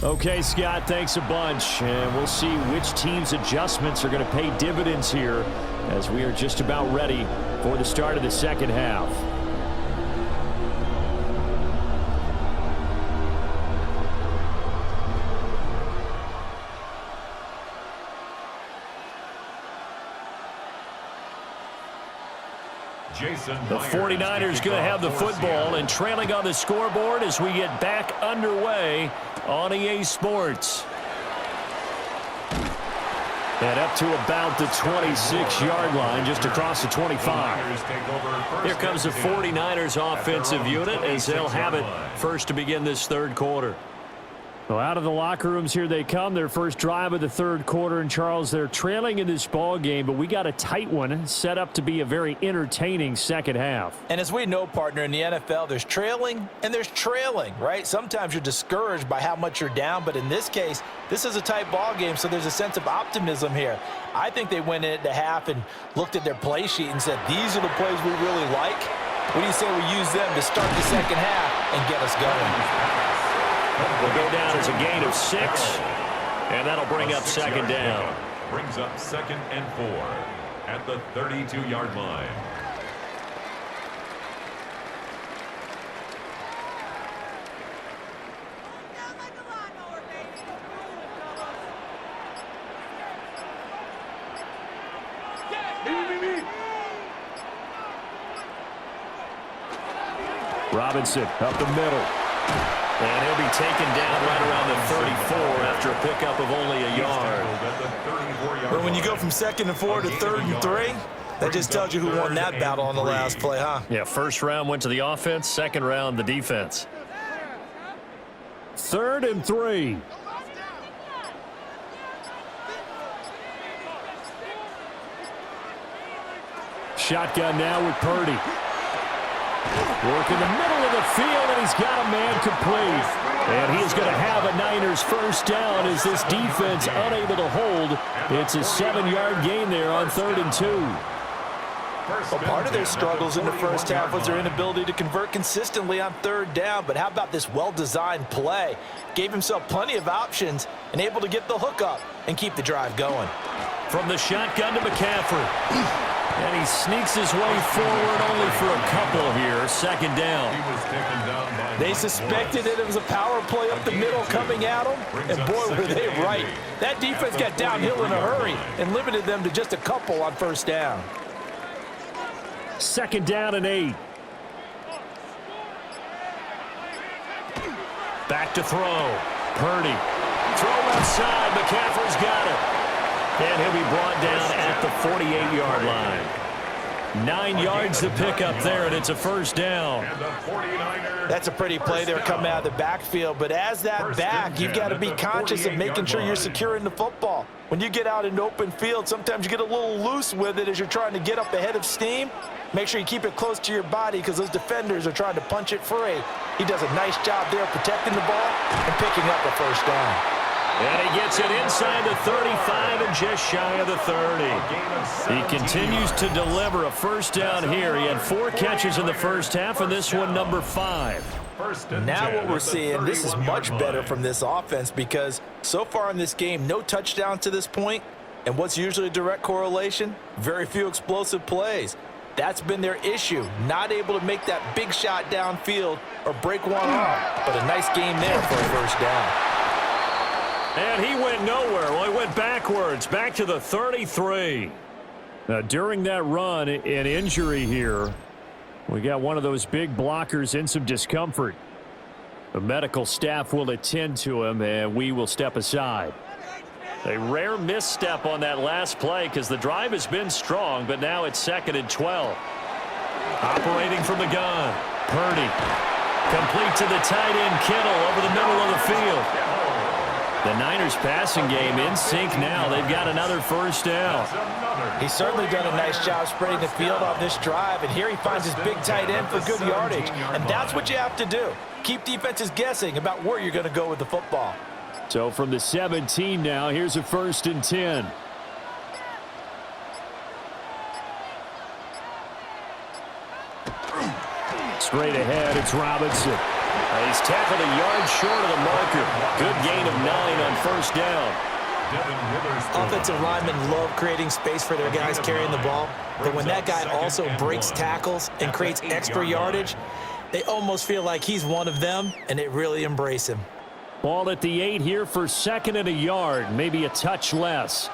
Okay, Scott, thanks a bunch. And we'll see which team's adjustments are going to pay dividends here as we are just about ready for the start of the 2nd half. The 49ers going to have the football and trailing on the scoreboard as we get back underway on EA Sports. And up to about the 26-yard line, just across the 25. Here comes the 49ers offensive unit as they'll have it first to begin this 3rd quarter. Well, out of the locker rooms here they come, their first drive of the 3rd quarter. And, Charles, they're trailing in this ball game, but we got a tight one set up to be a very entertaining 2nd half. And as we know, partner, in the NFL, there's trailing and there's trailing, right? Sometimes you're discouraged by how much you're down, but in this case, this is a tight ball game, so there's a sense of optimism here. I think they went into half and looked at their play sheet and said, these are the plays we really like. What do you say we use them to start the 2nd half and get us going? Will go down as a gain of 6, and that'll bring up 2nd down. Brings up 2nd and 4 at the 32-yard line. Robinson up the middle. And he'll be taken down right around the 34 after a pickup of only a yard. But when you go from 2nd and 4 to 3rd and 3, that just tells you who won that battle on the last play, huh? Yeah, first round went to the offense, 2nd round the defense. 3rd and 3. Shotgun now with Purdy. Work in the middle of the field, and he's got a man complete. And he is going to have a Niners first down as this defense unable to hold. It's a 7-yard gain there on 3rd and 2. Well, part of their struggles in the first half was their inability to convert consistently on 3rd down. But how about this well-designed play? Gave himself plenty of options and able to get the hook up and keep the drive going. From the shotgun to McCaffrey. And he sneaks his way forward only for a couple here. 2nd down. They suspected that it was a power play up the middle coming at them. And boy, were they right. That defense got downhill in a hurry and limited them to just a couple on 1st down. 2nd down and 8. Back to throw. Purdy. Throw left side. McCaffrey's got it. And he'll be brought down at the 48-yard line. 9 yards to pick up there, and it's a 1st down. That's a pretty play there coming out of the backfield. But as that back, you've got to be conscious of making sure you're securing the football. When you get out in open field, sometimes you get a little loose with it as you're trying to get up ahead of steam. Make sure you keep it close to your body because those defenders are trying to punch it free. He does a nice job there protecting the ball and picking up the 1st down. And he gets it inside the 35 and just shy of the 30. He continues to deliver a 1st down here. He had 4 catches in the first half, and this one number 5. Now what we're seeing, this is much better from this offense because so far in this game, no touchdown to this point. And what's usually a direct correlation? Very few explosive plays. That's been their issue, not able to make that big shot downfield or break one off. But a nice game there for a 1st down. And he went nowhere. Well, he went backwards, back to the 33. Now, during that run, an injury here. We got one of those big blockers in some discomfort. The medical staff will attend to him, and we will step aside. A rare misstep on that last play because the drive has been strong, but now it's 2nd and 12. Operating from the gun, Purdy. Complete to the tight end, Kittle, over the middle of the field. The Niners passing game in sync now. They've got another 1st down. He's certainly done a nice job spreading the field on this drive, and here he finds his big tight end for good yardage. And that's what you have to do. Keep defenses guessing about where you're going to go with the football. So from the 17 now, here's a 1st and 10. Straight ahead, it's Robinson. He's tackled a yard short of the marker. Good gain of 9 on 1st down. Offensive linemen love creating space for their guys carrying the ball, but when that guy also breaks tackles and creates extra yardage, they almost feel like he's one of them, and they really embrace him. Ball at the 8 here for 2nd and a yard, maybe a touch less.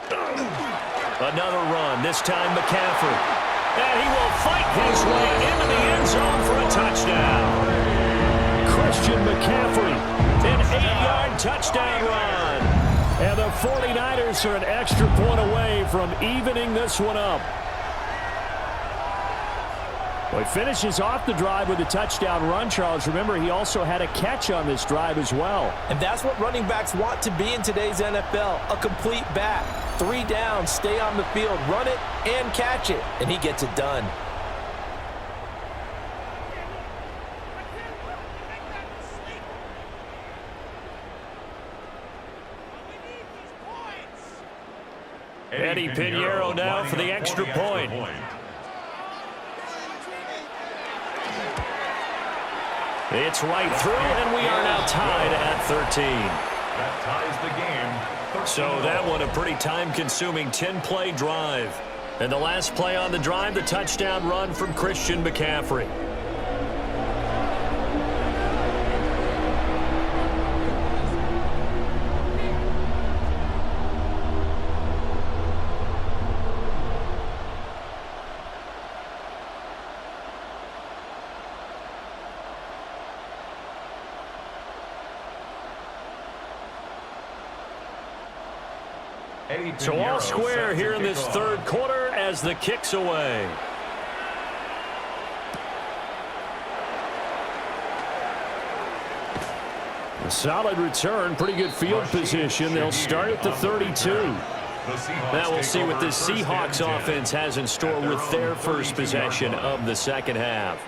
Another run, this time McCaffrey. And he will fight his way into the end zone for a touchdown. Christian McCaffrey, an 8-yard touchdown run. And the 49ers are an extra point away from evening this one up. Well, he finishes off the drive with a touchdown run, Charles. Remember, he also had a catch on this drive as well. And that's what running backs want to be in today's NFL, a complete back. 3 downs, stay on the field, run it, and catch it. And he gets it done. Eddie Pinheiro now for the extra point. It's right through, and we are now tied at 13. That ties the game. So that one a pretty time-consuming 10-play drive. And the last play on the drive, the touchdown run from Christian McCaffrey. So all square here in this third quarter as the kick's away. A solid return, pretty good field position. They'll start at the 32. Now we'll see what this Seahawks offense has in store with their first possession of the second half.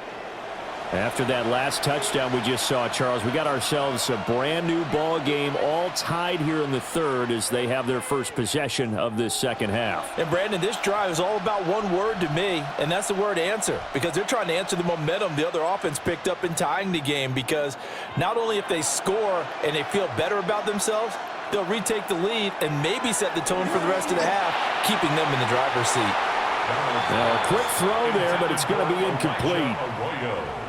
After that last touchdown we just saw, Charles, we got ourselves a brand new ball game, all tied here in the third as they have their first possession of this second half. And Brandon, this drive is all about one word to me, and that's the word answer, because they're trying to answer the momentum the other offense picked up in tying the game, because not only if they score and they feel better about themselves, they'll retake the lead and maybe set the tone for the rest of the half, keeping them in the driver's seat. Now a quick throw there, but it's going to be incomplete.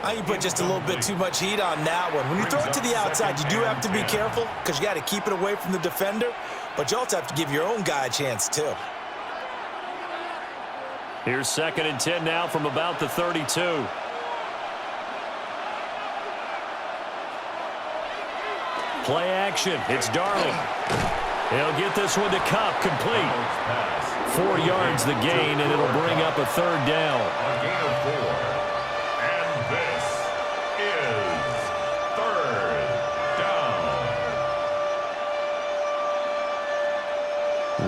I think you put just a little bit too much heat on that one. When you throw it to the outside, you do have to be careful because you got to keep it away from the defender, but you also have to give your own guy a chance too. Here's 2nd and 10 now from about the 32. Play action. It's Darnold. He'll get this one to Cup, complete. 4 yards the gain, and it'll bring up a 3rd down. A gain of 4. And this is 3rd down.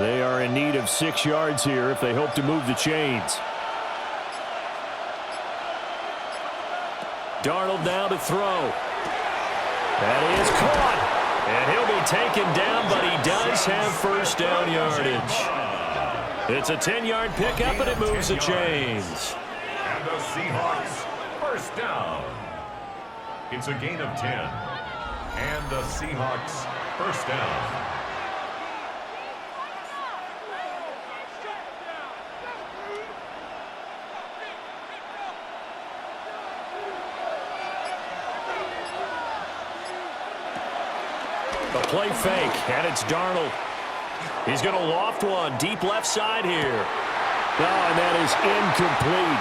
They are in need of 6 yards here if they hope to move the chains. Darnold now to throw. That is caught. And he'll be taken down, but he does have first down yardage. It's a 10-yard pickup, and it moves the chains. And the Seahawks first down. It's a gain of 10. And the Seahawks first down. The play fake, and it's Darnold. He's going to loft one deep left side here. Oh, and that is incomplete.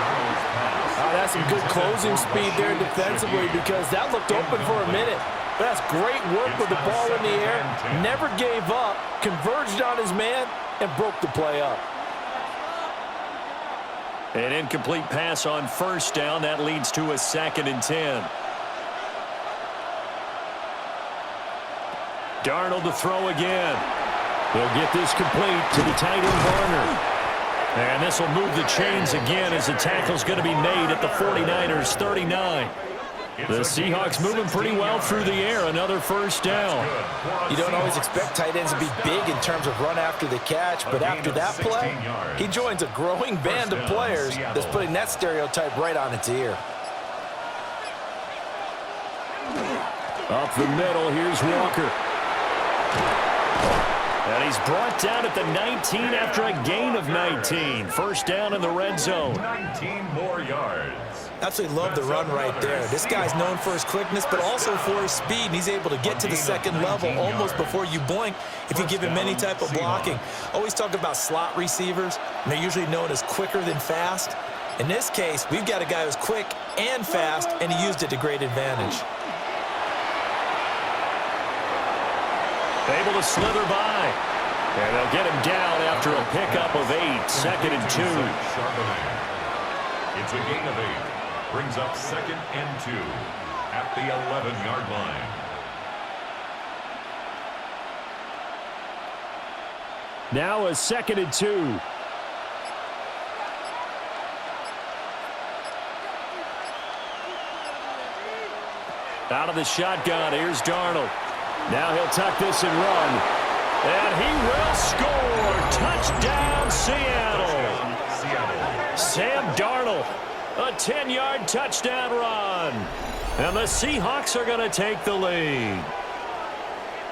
Oh, that's some good closing speed there defensively because that looked open for a minute. But that's great work with the ball in the air. Never gave up, converged on his man, and broke the play up. An incomplete pass on first down. That leads to a 2nd and 10. Darnold to throw again. He'll get this complete to the tight end Varner. And this will move the chains again as the tackle's going to be made at the 49ers 39. The Seahawks moving pretty well through the air. Another first down. You don't always expect tight ends to be big in terms of run after the catch, but after that play, he joins a growing band of players that's putting that stereotype right on its ear. Up the middle, here's Walker. And he's brought down at the 19 after a gain of 19. First down in the red zone. 19 more yards. Absolutely love the run right there. This guy's known for his quickness, but also for his speed. And he's able to get to the second level almost before you blink if you give him any type of blocking. Always talk about slot receivers, and they're usually known as quicker than fast. In this case, we've got a guy who's quick and fast, and he used it to great advantage. Able to slither by. And they'll get him down after a pickup of 8. 2nd and 2. It's a gain of 8. Brings up 2nd and 2 at the 11-yard line. Now a 2nd and 2. Out of the shotgun, here's Darnold. Now he'll tuck this and run. And he will score. Touchdown, Seattle. Sam Darnold, a 10-yard touchdown run. And the Seahawks are going to take the lead.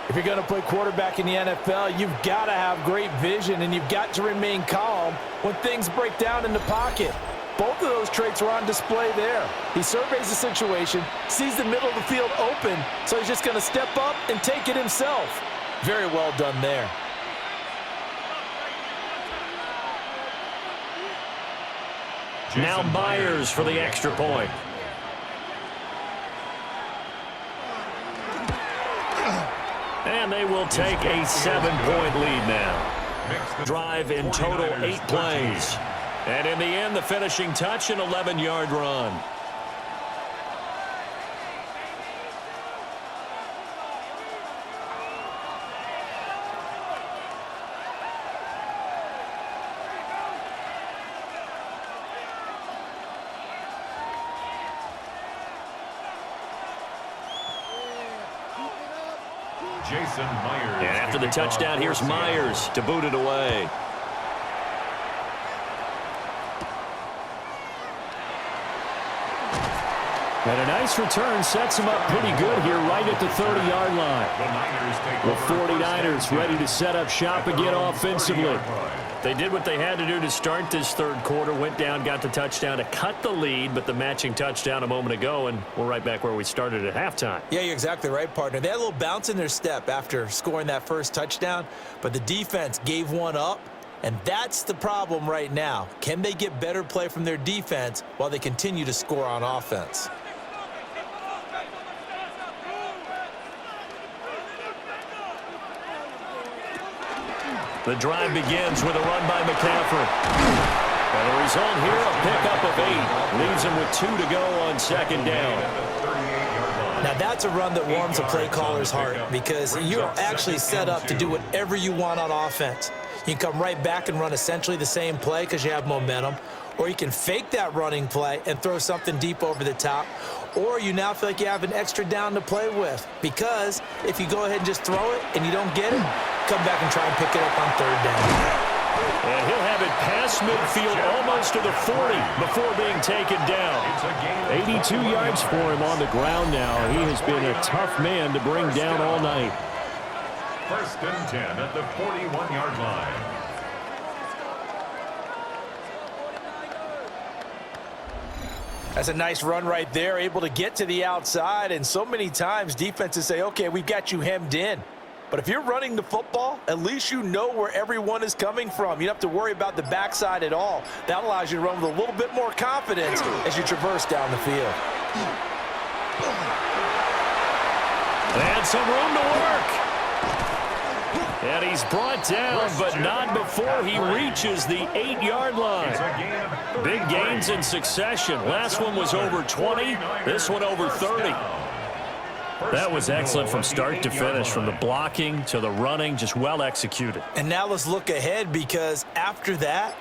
If you're going to play quarterback in the NFL, you've got to have great vision, and you've got to remain calm when things break down in the pocket. Both of those traits are on display there. He surveys the situation, sees the middle of the field open, so he's just going to step up and take it himself. Very well done there. Now Myers for the extra point. And they will take a 7-point lead now. Drive in total 8 plays. And in the end, the finishing touch, an 11-yard run. Jason Myers. And after the touchdown, here's Myers to boot it away. And a nice return sets him up pretty good here right at the 30-yard line. The 49ers ready to set up shop again offensively. They did what they had to do to start this third quarter, went down, got the touchdown to cut the lead, but the matching touchdown a moment ago, and we're right back where we started at halftime. Yeah, you're exactly right, partner. They had a little bounce in their step after scoring that first touchdown, but the defense gave one up, and that's the problem right now. Can they get better play from their defense while they continue to score on offense? The drive begins with a run by McCaffrey. And the result here, a pickup of 8. Leaves him with 2 to go on second down. Now that's a run that warms a play caller's heart because you're actually set up to do whatever you want on offense. You can come right back and run essentially the same play because you have momentum, or you can fake that running play and throw something deep over the top, or you now feel like you have an extra down to play with because if you go ahead and just throw it and you don't get it, come back and try and pick it up on third down. And he'll have it past midfield almost to the 40 before being taken down. 82 yards for him on the ground now. He has been a tough man to bring down all night. 1st and 10 at the 41-yard line. That's a nice run right there, able to get to the outside, and so many times defenses say, okay, we've got you hemmed in. But if you're running the football, at least you know where everyone is coming from. You don't have to worry about the backside at all. That allows you to run with a little bit more confidence as you traverse down the field. And some room to work. And he's brought down, but not before he reaches the 8-yard line. Big gains in succession. Last one was over 20. This one over 30. That was excellent from start to finish, from the blocking to the running, just well executed. And now let's look ahead because after that,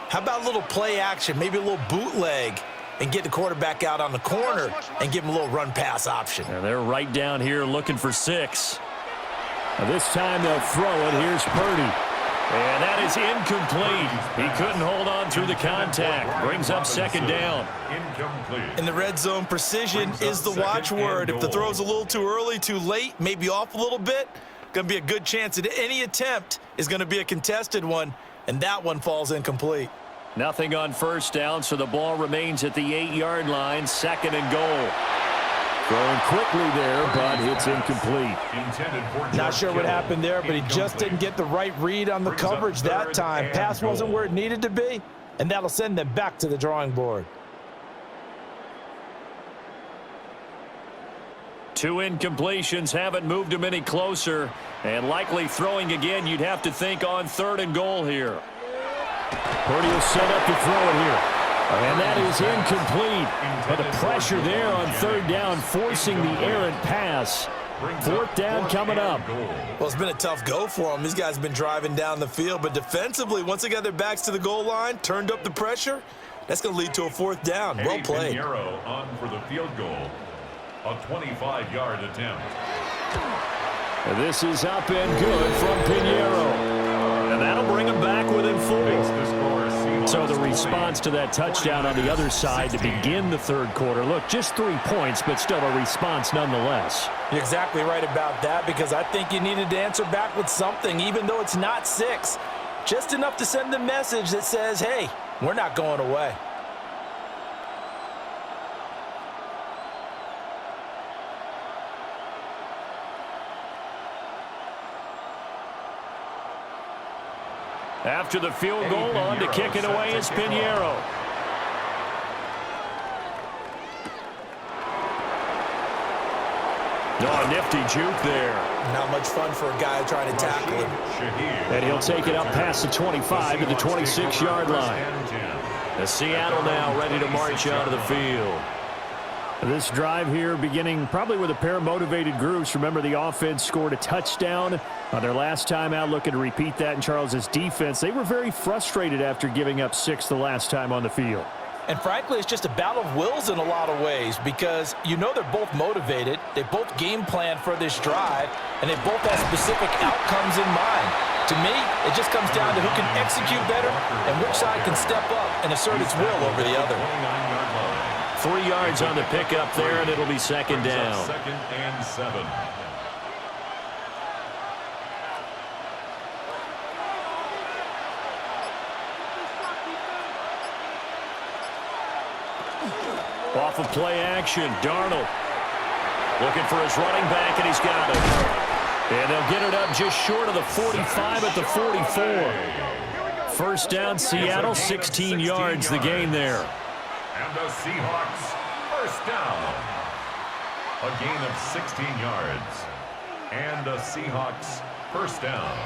how about a little play action, maybe a little bootleg, and get the quarterback out on the corner and give him a little run-pass option. And they're right down here looking for 6. Now this time they'll throw it. Here's Purdy. And that is incomplete. He couldn't hold on through the contact. Brings up second down. In the red zone, precision is the watchword. If the throw's a little too early, too late, maybe off a little bit, going to be a good chance that any attempt is going to be a contested one, and that one falls incomplete. Nothing on first down, so the ball remains at the 8-yard line, 2nd and goal. Throwing quickly there, but it's incomplete. Not sure what happened there, but he just didn't get the right read on the coverage that time. Pass wasn't where it needed to be, and that'll send them back to the drawing board. 2 incompletions haven't moved him any closer, and likely throwing again, you'd have to think on 3rd and goal here. Purdy will set up to throw it here. And that is incomplete. But the pressure there on 3rd down, forcing the errant pass. 4th down coming up. Well, it's been a tough go for them. These guys have been driving down the field, but defensively, once they got their backs to the goal line, turned up the pressure, that's going to lead to a 4th down. Well played. Pinheiro on for the field goal. A 25-yard attempt. And this is up and good from Pinheiro. And that'll bring him back within 4. So the response to that touchdown on the other side to begin the 3rd quarter. Look, just 3 points, but still a response nonetheless. You're exactly right about that because I think you needed to answer back with something, even though it's not 6. Just enough to send the message that says, hey, we're not going away. After the field goal, on to kick it away is Pinheiro. Oh, nifty juke there. Not much fun for a guy trying to tackle him. And he'll take it up past the 25 to the 26-yard line. The Seattle now ready to march out of the field. This drive here beginning probably with a pair of motivated groups. Remember, the offense scored a touchdown on their last time out, looking to repeat that in Charles's defense. They were very frustrated after giving up 6 the last time on the field. And frankly, it's just a battle of wills in a lot of ways because you know they're both motivated, they both game plan for this drive, and they both have specific outcomes in mind. To me, it just comes down to who can execute better and which side can step up and assert its will over the other. 3 yards on the pickup there, and it'll be second down. Second and 7. Off of play action, Darnold looking for his running back, and he's got it. And they'll get it up just short of the 45 at the 44. First down, Seattle, 16 yards the gain there. And the Seahawks first down. A gain of 16 yards. And the Seahawks first down.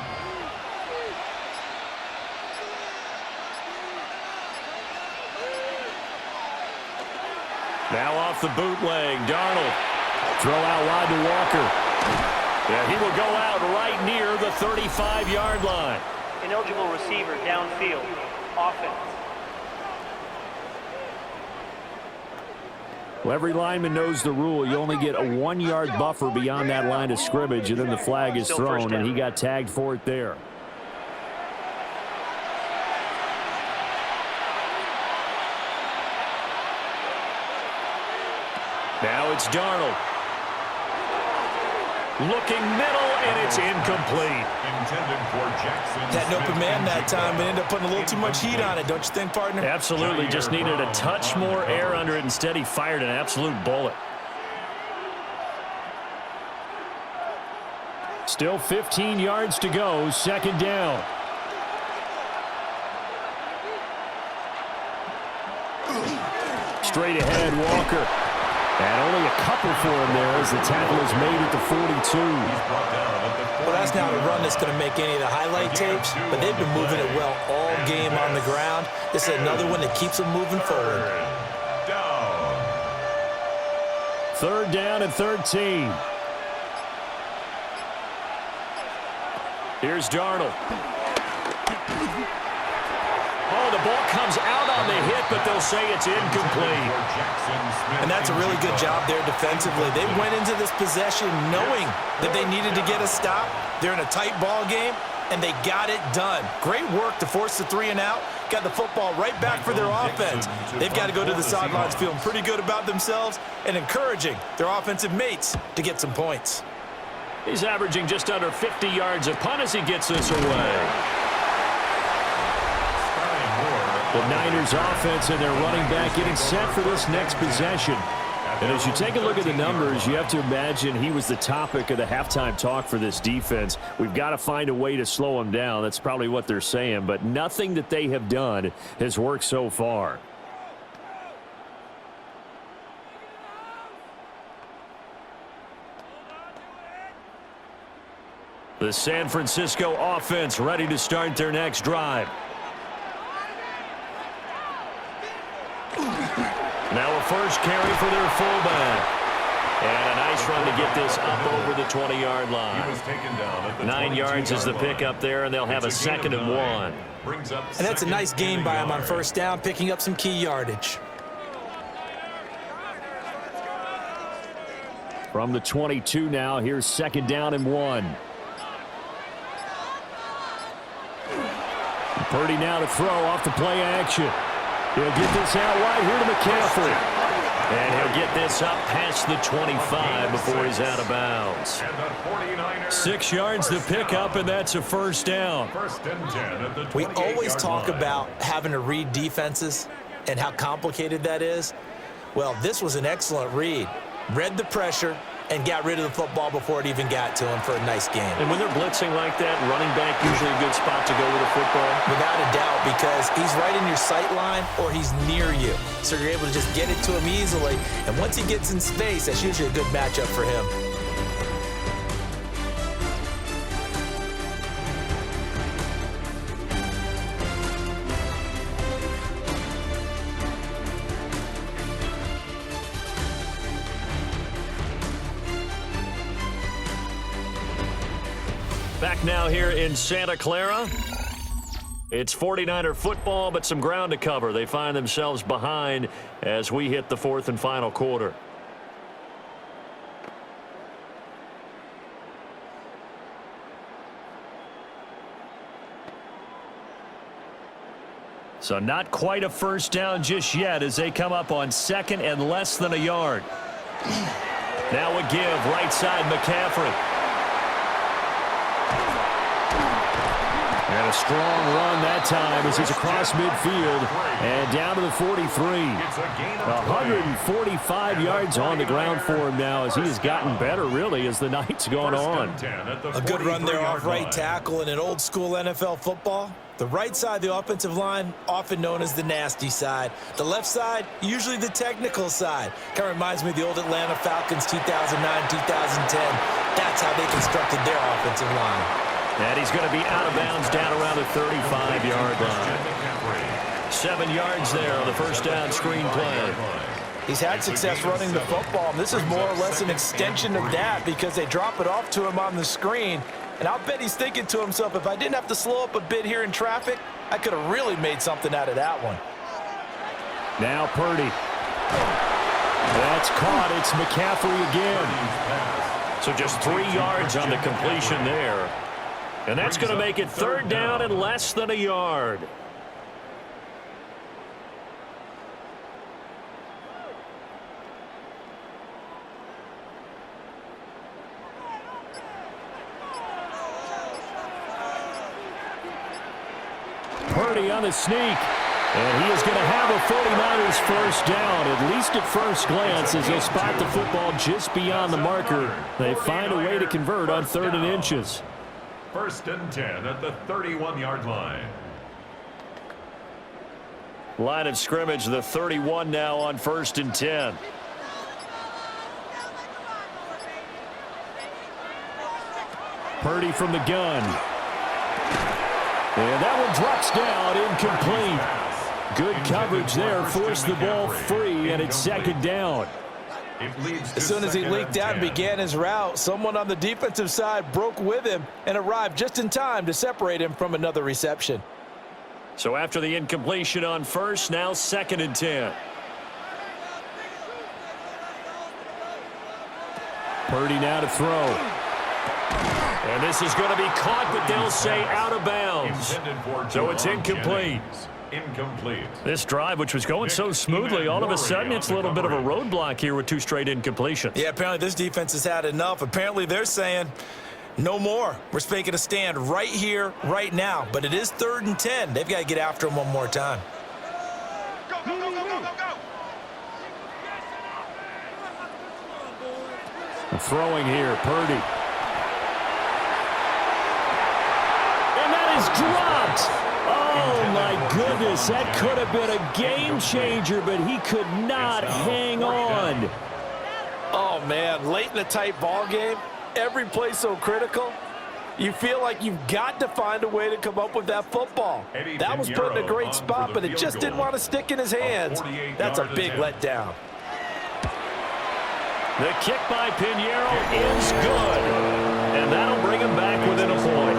Now off the bootleg, Darnold. Throw out wide to Walker. Yeah, he will go out right near the 35-yard line. Ineligible receiver downfield. Offense. Well, every lineman knows the rule. You only get a 1-yard buffer beyond that line of scrimmage, and then the flag is thrown, and he got tagged for it there. Now it's Darnold. Looking middle, and it's incomplete. Intended for Jackson. Had an open man that time, but ended up putting a little too much heat on it, don't you think, partner? Absolutely. Just needed a touch more air under it. Instead, he fired an absolute bullet. Still 15 yards to go. Second down. Straight ahead, Walker. And only a couple for him there as the tackle is made at the 42. Well, that's not a run that's going to make any of the highlight tapes, but they've been moving it well all game on the ground. This is another one that keeps them moving forward. Third down and 13. Here's Darnold. Oh, the ball comes out on the hit, but they'll say it's incomplete. And that's a really good job there defensively. They went into this possession knowing that they needed to get a stop. They're in a tight ball game, and they got it done. Great work to force the 3 and out. Got the football right back for their offense. They've got to go to the sidelines feeling pretty good about themselves and encouraging their offensive mates to get some points. He's averaging just under 50 yards a punt as he gets this away. The Niners offense and their running back getting set for this next possession. And as you take a look at the numbers, you have to imagine he was the topic of the halftime talk for this defense. We've got to find a way to slow him down. That's probably what they're saying, but nothing that they have done has worked so far. The San Francisco offense ready to start their next drive. Now a first carry for their fullback. And a nice run to get this up over the 20-yard line. 9 yards is the pickup there, and they'll have a 2nd and 1. And that's a nice gain by him on first down, picking up some key yardage. From the 22 now, here's 2nd down and 1. Purdy now to throw off the play action. He'll get this out right here to McCaffrey. And he'll get this up past the 25 before he's out of bounds. 6 yards to pick up, and that's a first down. We always talk about having to read defenses and how complicated that is. Well, this was an excellent read. Read the pressure and got rid of the football before it even got to him for a nice game. And when they're blitzing like that, running back usually a good spot to go with a football? Without a doubt, because he's right in your sight line or he's near you. So you're able to just get it to him easily. And once he gets in space, that's usually a good matchup for him. Back now here in Santa Clara. It's 49er football, but some ground to cover. They find themselves behind as we hit the fourth and final quarter. So not quite a first down just yet as they come up on second and less than a yard. Now a give, right side McCaffrey. And a strong run that time as he's across midfield and down to the 43. 145 yards on the ground for him now as he has gotten better, really, as the night's gone on. A good run there off right tackle in an old-school NFL football. The right side of the offensive line, often known as the nasty side. The left side, usually the technical side. Kind of reminds me of the old Atlanta Falcons 2009, 2010. That's how they constructed their offensive line. And he's going to be out of bounds down around the 35-yard line. 7 yards there on the first down screen play. He's had success running the football, and this is more or less an extension of that because they drop it off to him on the screen. And I'll bet he's thinking to himself, if I didn't have to slow up a bit here in traffic, I could have really made something out of that one. Now Purdy. That's caught. It's McCaffrey again. So just 3 yards on the completion there. And that's going to make it third down and less than a yard. Purdy on the sneak. And he is going to have a 49ers first down, at least at first glance, as they'll spot the football just beyond the marker. They find a way to convert on 3rd and inches. 1st and 10 at the 31-yard line. Line of scrimmage, the 31 now on 1st and 10. Purdy from the gun. And that one drops down, incomplete. Good coverage there, forced the ball free, and it's 2nd down. As soon as he leaked out and began his route, someone on the defensive side broke with him and arrived just in time to separate him from another reception. So after the incompletion on first, now 2nd and 10. Purdy now to throw. And this is going to be caught, but they'll say out of bounds. So it's incomplete. Incomplete. This drive, which was going so smoothly, all of a sudden it's a little bit of a roadblock here with 2 straight incompletions. Yeah, apparently this defense has had enough. Apparently they're saying no more. We're making a stand right here, right now. But it is 3rd and 10. They've got to get after him one more time. Go, go, go, go, go, go. Throwing here, Purdy. And that is dropped. Oh, my goodness, that could have been a game changer, but he could not hang on. Oh, man, late in a tight ball game, every play so critical, you feel like you've got to find a way to come up with that football. That was put in a great spot, but it just didn't want to stick in his hands. That's a big letdown. The kick by Pinheiro is good, and that'll bring him back within a point.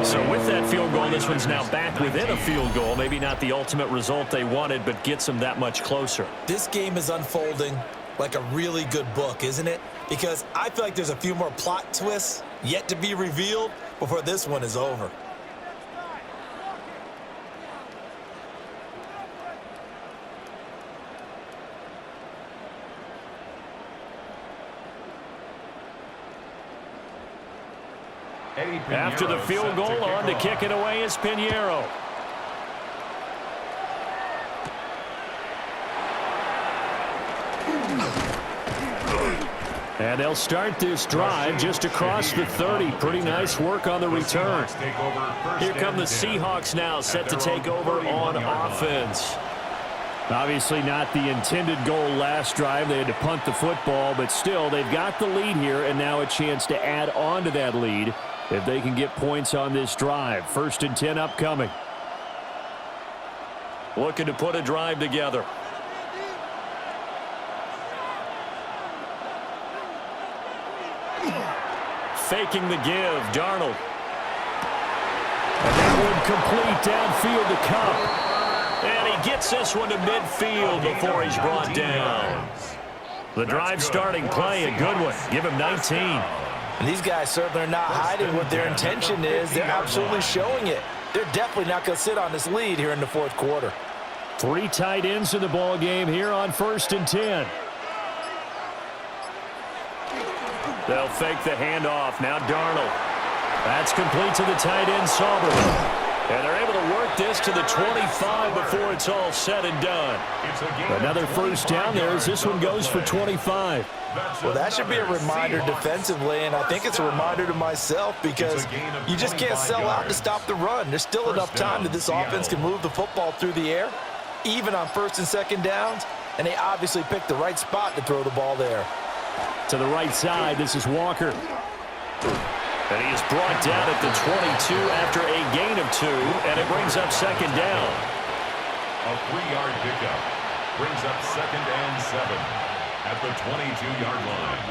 So with that field goal, this one's now back within a field goal. Maybe not the ultimate result they wanted, but gets them that much closer. This game is unfolding like a really good book, isn't it? Because I feel like there's a few more plot twists yet to be revealed before this one is over. After the field goal, on to kick it away is Pinheiro. And they'll start this drive just across the 30. Pretty nice work on the return. Here come the Seahawks now, set to take over on offense. Obviously not the intended goal last drive. They had to punt the football, but still, they've got the lead here, and now a chance to add on to that lead if they can get points on this drive. 1st and 10 upcoming. Looking to put a drive together. Faking the give, Darnold. And now one complete downfield to Cup. And he gets this one to midfield before he's brought down. The drive starting play, a good one. Give him 19. And these guys certainly are not hiding what their intention is. They're absolutely showing it. They're definitely not going to sit on this lead here in the fourth quarter. 3 tight ends in the ball game here on 1st and 10. They'll fake the handoff. Now Darnold. That's complete to the tight end, Sauber. And they're able to work this to the 25 before it's all said and done. Another first down there as this one goes for 25. Well, that should be a reminder defensively, and I think it's a reminder to myself because you just can't sell out to stop the run. There's still enough time that this offense can move the football through the air, even on 1st and 2nd downs, and they obviously picked the right spot to throw the ball there. To the right side, this is Walker. And he is brought down at the 22 after a gain of 2, and it brings up 2nd down. A 3-yard pickup brings up 2nd and 7 at the 22-yard line.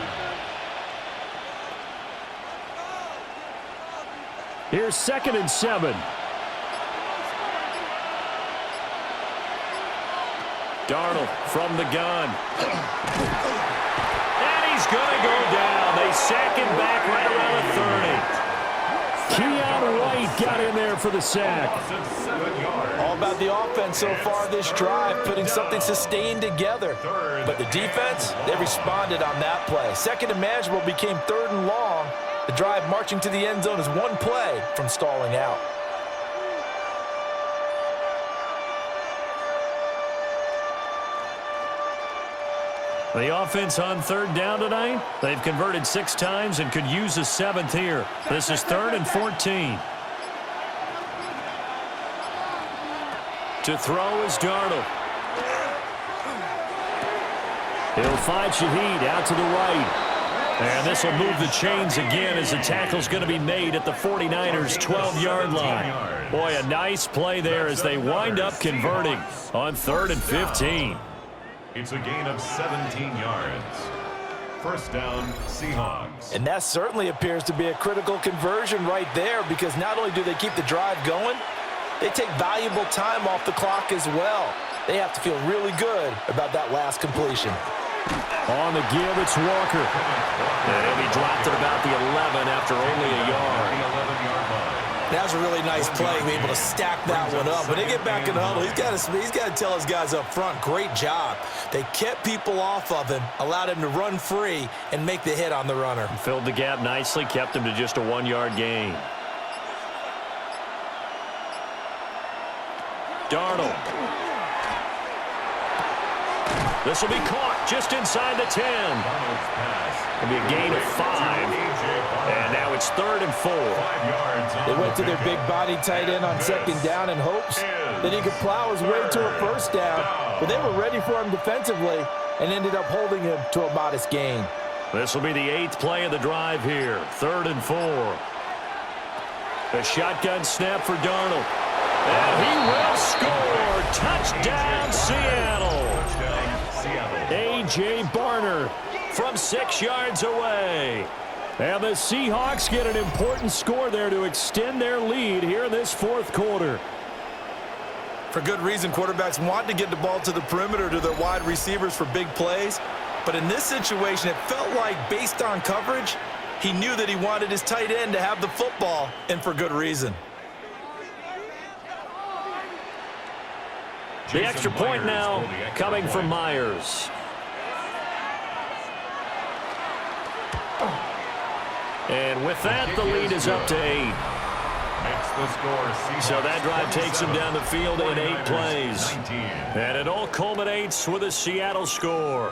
Here's 2nd and 7. Darnold from the gun. And he's going to go down. They sack him back right around the 30. Keon White got in there for the sack. All about the offense so far this drive, putting something sustained together. But the defense, they responded on that play. 2nd and manageable became 3rd and long. The drive marching to the end zone is 1 play from stalling out. The offense on 3rd down tonight, they've converted 6 times and could use a 7th here. This is 3rd and 14. To throw is Darnold. He'll find Shaheed out to the right. And this will move the chains again as the tackle's going to be made at the 49ers' 12-yard line. Boy, a nice play there as they wind up converting on 3rd and 15. It's a gain of 17 yards. First down, Seahawks. And that certainly appears to be a critical conversion right there because not only do they keep the drive going, they take valuable time off the clock as well. They have to feel really good about that last completion. On the give, it's Walker. And he'll be dropped at about the 11 after only a yard. The 11-yard line. That was a really nice play, be able to stack that one up. When they get back in the huddle, he's got to tell his guys up front, great job. They kept people off of him, allowed him to run free, and make the hit on the runner. Filled the gap nicely, kept him to just a 1-yard gain. Darnold. This will be caught just inside the 10. It'll be a gain of 5. And now it's 3rd and 4. They went to their big body tight end on 2nd down in hopes that he could plow his way to a 1st down. But they were ready for him defensively and ended up holding him to a modest gain. This will be the 8th play of the drive here. 3rd and 4. A shotgun snap for Darnold. And he will score. Touchdown, Seattle. A.J. Barner from 6 yards away. And the Seahawks get an important score there to extend their lead here in this 4th quarter. For good reason, quarterbacks want to get the ball to the perimeter to their wide receivers for big plays. But in this situation, it felt like based on coverage, he knew that he wanted his tight end to have the football, and for good reason. The extra point now coming from Myers. And with that, the lead is up to 8. So that drive takes him down the field in 8 plays. And it all culminates with a Seattle score.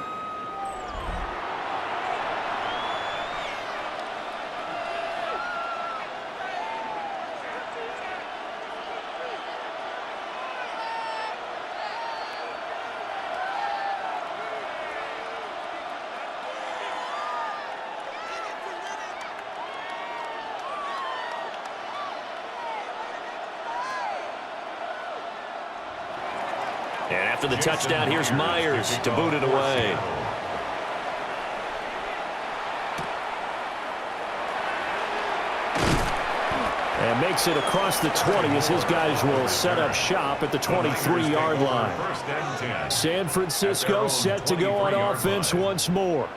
And after the touchdown, here's Myers to boot it away. And makes it across the 20 as his guys will set up shop at the 23-yard line. San Francisco set to go on offense once more.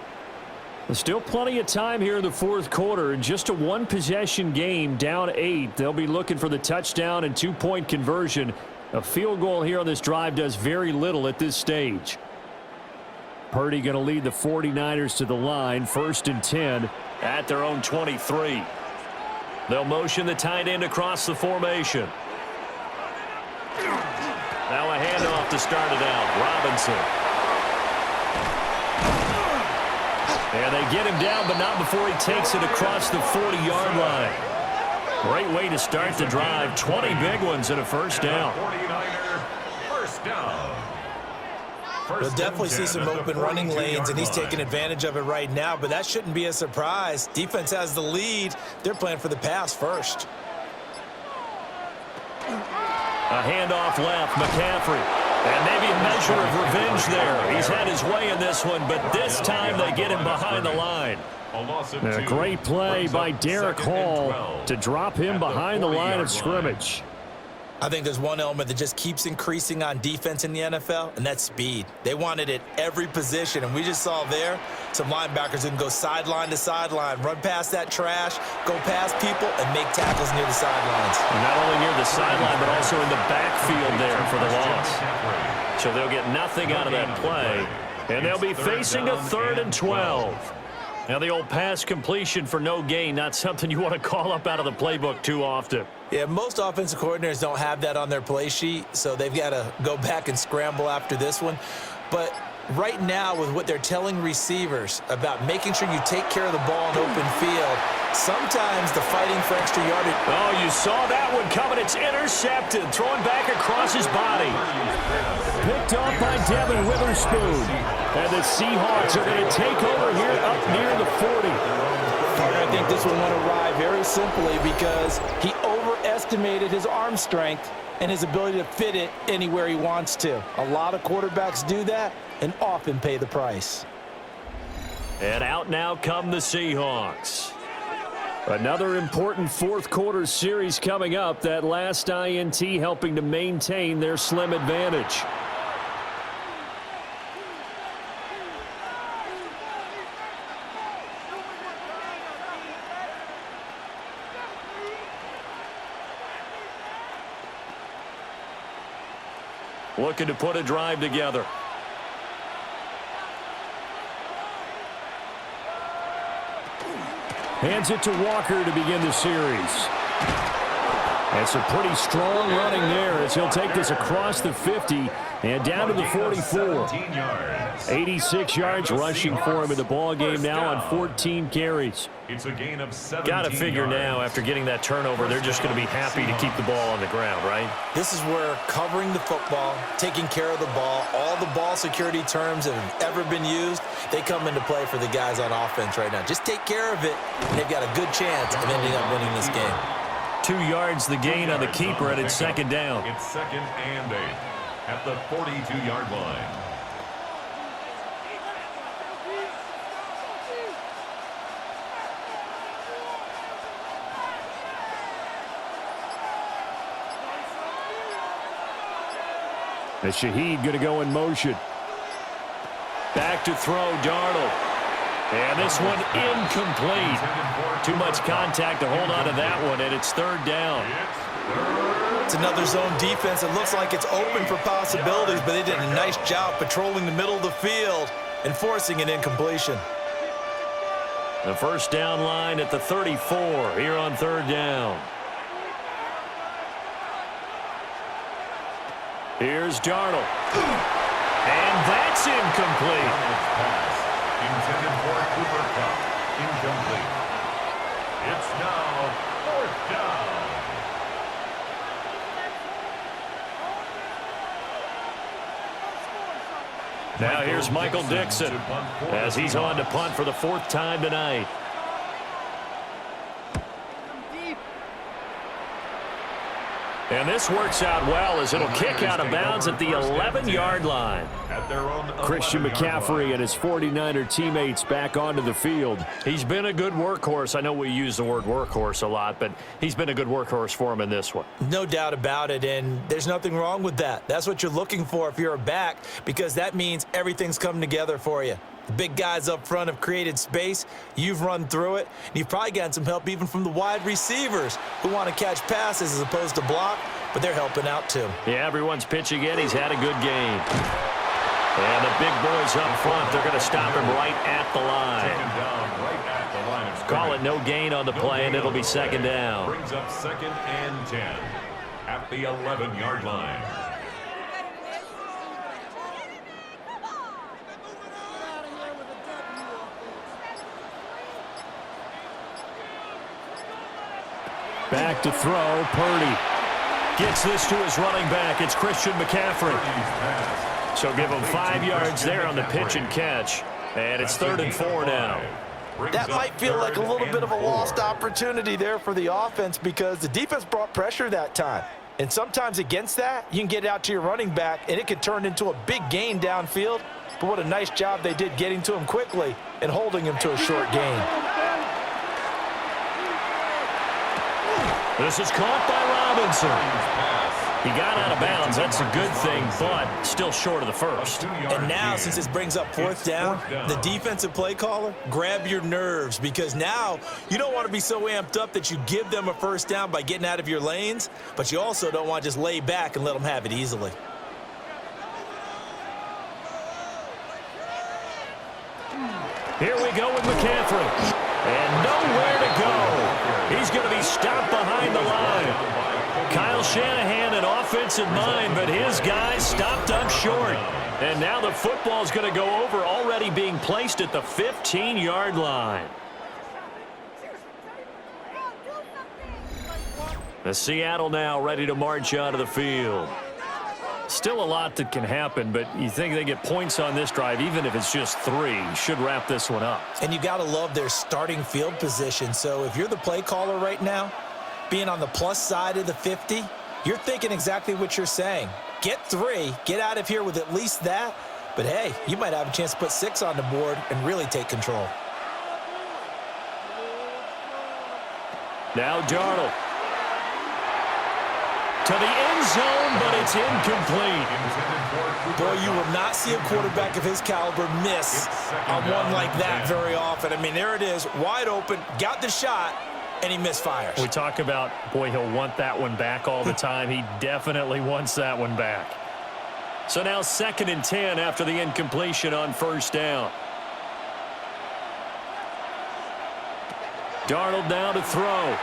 There's still plenty of time here in the fourth quarter. In just a one-possession game, down 8. They'll be looking for the touchdown and two-point conversion. A field goal here on this drive does very little at this stage. Purdy going to lead the 49ers to the line. 1st and 10 at their own 23. They'll motion the tight end across the formation. Now a handoff to start it out. Robinson. And they get him down, but not before he takes it across the 40-yard line. Great way to start the drive. 20 big ones and a first down. 49er, first down. We'll definitely see some open running lanes, and he's taking advantage of it right now, but that shouldn't be a surprise. Defense has the lead. They're playing for the pass first. A handoff left, McCaffrey. And maybe a measure of revenge there. He's had his way in this one, but this time they get him behind the line. A great play by Derek Hall to drop him behind the line of scrimmage. I think there's one element that just keeps increasing on defense in the NFL, and that's speed. They want it at every position, and we just saw there some linebackers who can go sideline to sideline, run past that trash, go past people, and make tackles near the sidelines. And not only near the sideline, but also in the backfield there for the loss. So they'll get nothing out of that play, and they'll be facing a 3rd and 12. Now the old pass completion for no gain, not something you want to call up out of the playbook too often. Yeah, most offensive coordinators don't have that on their play sheet, so they've got to go back and scramble after this one. But right now, with what they're telling receivers about making sure you take care of the ball in open field, sometimes the fighting for extra yardage. Oh, you saw that one coming. It's intercepted. Throwing back across his body. Picked off by Devin Witherspoon. And the Seahawks are going to take over here up near the 40. I think this one went awry very simply because he overestimated his arm strength and his ability to fit it anywhere he wants to. A lot of quarterbacks do that and often pay the price. And out now come the Seahawks. Another important fourth quarter series coming up. That last INT helping to maintain their slim advantage. Looking to put a drive together. Hands it to Walker to begin the series. That's a pretty strong running there as he'll take this across the 50 and down to the 44. 86 yards rushing for him in the ball game now on 14 carries. It's a gain of 17 Got to figure now after getting that turnover, they're just going to be happy to keep the ball on the ground, right? This is where covering the football, taking care of the ball, all the ball security terms that have ever been used, they come into play for the guys on offense right now. Just take care of it, and they've got a good chance of ending up winning this game. 2 yards the gain on the keeper, and it's second down. It's 2nd and 8 at the 42-yard line. And Shaheed going to go in motion. Back to throw, Darnold. And this one incomplete. Too much contact to hold on to that one, and it's 3rd down. It's another zone defense. It looks like it's open for possibilities, but they did a nice job patrolling the middle of the field and forcing an incompletion. The first down line at the 34 here on 3rd down. Here's Darnold. And that's incomplete. Intended for Cooper Kupp. Incomplete. It's now 4th down. Now here's Michael Dixon as he's on to punt for the 4th time tonight. And this works out well as it'll kick out of bounds at the 11-yard line. At their own Christian 11-yard McCaffrey line. and his 49er teammates back onto the field. He's been a good workhorse. I know we use the word workhorse a lot, but he's been a good workhorse for him in this one. No doubt about it, and there's nothing wrong with that. That's what you're looking for if you're a back, because that means everything's coming together for you. The big guys up front have created space. You've run through it. And you've probably gotten some help even from the wide receivers who want to catch passes as opposed to block, but they're helping out too. Yeah, everyone's pitching in. He's had a good game. And the big boys up front, they're going to stop him right at the line. Taken down right at the line of Call it scrimmage. no gain on the play, and it'll be second down. Brings up 2nd and 10 at the 11-yard line. Back to throw, Purdy. Gets this to his running back. It's Christian McCaffrey. So give him 5 yards there on the pitch and catch. And it's 3rd and 4 now. That might feel like a little bit of a lost opportunity there for the offense because the defense brought pressure that time. And sometimes against that, you can get it out to your running back, and it can turn into a big gain downfield. But what a nice job they did getting to him quickly and holding him to a short gain. This is caught by Robinson. He got out of bounds. That's a good thing, but still short of the first. And now, since this brings up fourth down, the defensive play caller, grab your nerves because now you don't want to be so amped up that you give them a first down by getting out of your lanes, but you also don't want to just lay back and let them have it easily. Here we go with McCaffrey. And nowhere to go. He's going to be stopped behind the line. Kyle Shanahan an offensive mind, but his guys stopped up short. And now the football's going to go over, already being placed at the 15-yard line. The Seattle now ready to march out of the field. Still a lot that can happen, but you think they get points on this drive, even if it's just 3. Should wrap this one up. And you got to love their starting field position. So if you're the play caller right now, being on the plus side of the 50, you're thinking exactly what you're saying. Get 3, get out of here with at least that. But hey, you might have a chance to put 6 on the board and really take control. Now Darnold. To the end zone, but it's incomplete. Boy, you will not see a quarterback of his caliber miss on one like that very often. I mean, there it is, wide open, got the shot, and he misfires. We talk about, boy, he'll want that one back all the time. He definitely wants that one back. So now 2nd and 10 after the incompletion on first down. Darnold now to throw.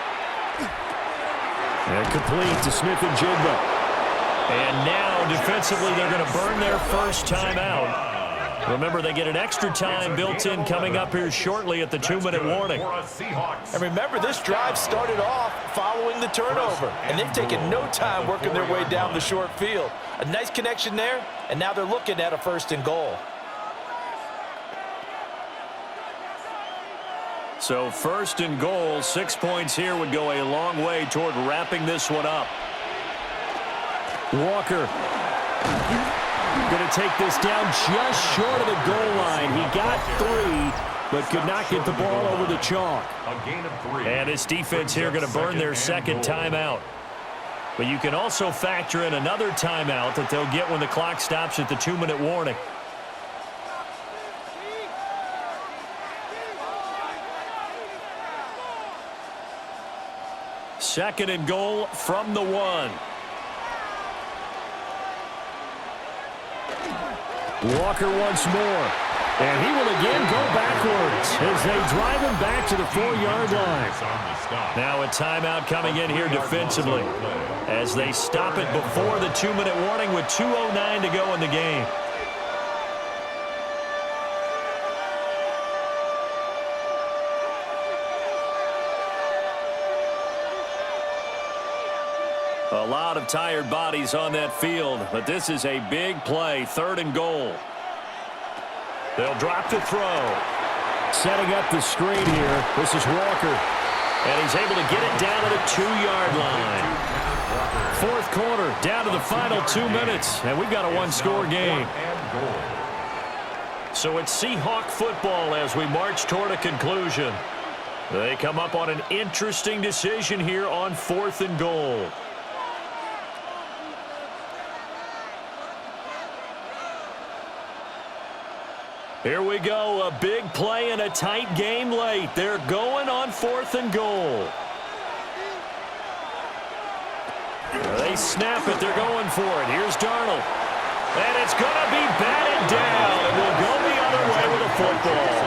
And complete to Smith-Njigba. And now, defensively, they're going to burn their first timeout. Remember, they get an extra time built in coming up here shortly at the 2-minute warning. And remember, this drive started off following the turnover, and they've taken no time working their way down the short field. A nice connection there, and now they're looking at a 1st and goal. So 1st and goal, 6 points here would go a long way toward wrapping this one up. Walker going to take this down just short of the goal line. He got 3, but could not get the ball over the chalk. A gain of 3. And this defense here going to burn their 2nd timeout. But you can also factor in another timeout that they'll get when the clock stops at the 2-minute warning. Second and goal from the 1. Walker once more. And he will again go backwards as they drive him back to the 4-yard line. Now a timeout coming in here defensively as they stop it before the 2-minute warning with 2:09 to go in the game. A lot of tired bodies on that field, but this is a big play, 3rd and goal. They'll drop to throw. Setting up the screen here. This is Walker. And he's able to get it down to the 2-yard line. Fourth quarter, down to the final 2 minutes, and we've got a one-score game. So it's Seahawk football as we march toward a conclusion. They come up on an interesting decision here on 4th and goal. Here we go, a big play and a tight game late. They're going on 4th and goal. They snap it, they're going for it. Here's Darnold. And it's going to be batted down, and we'll go the other way with a football.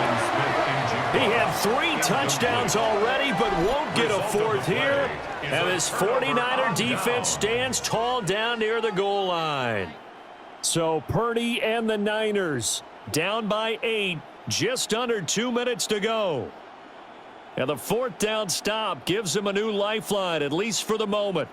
He had 3 touchdowns already, but won't get a 4th here. And this 49er defense stands tall down near the goal line. So Purdy and the Niners down by 8, just under 2 minutes to go. And the 4th down stop gives them a new lifeline, at least for the moment.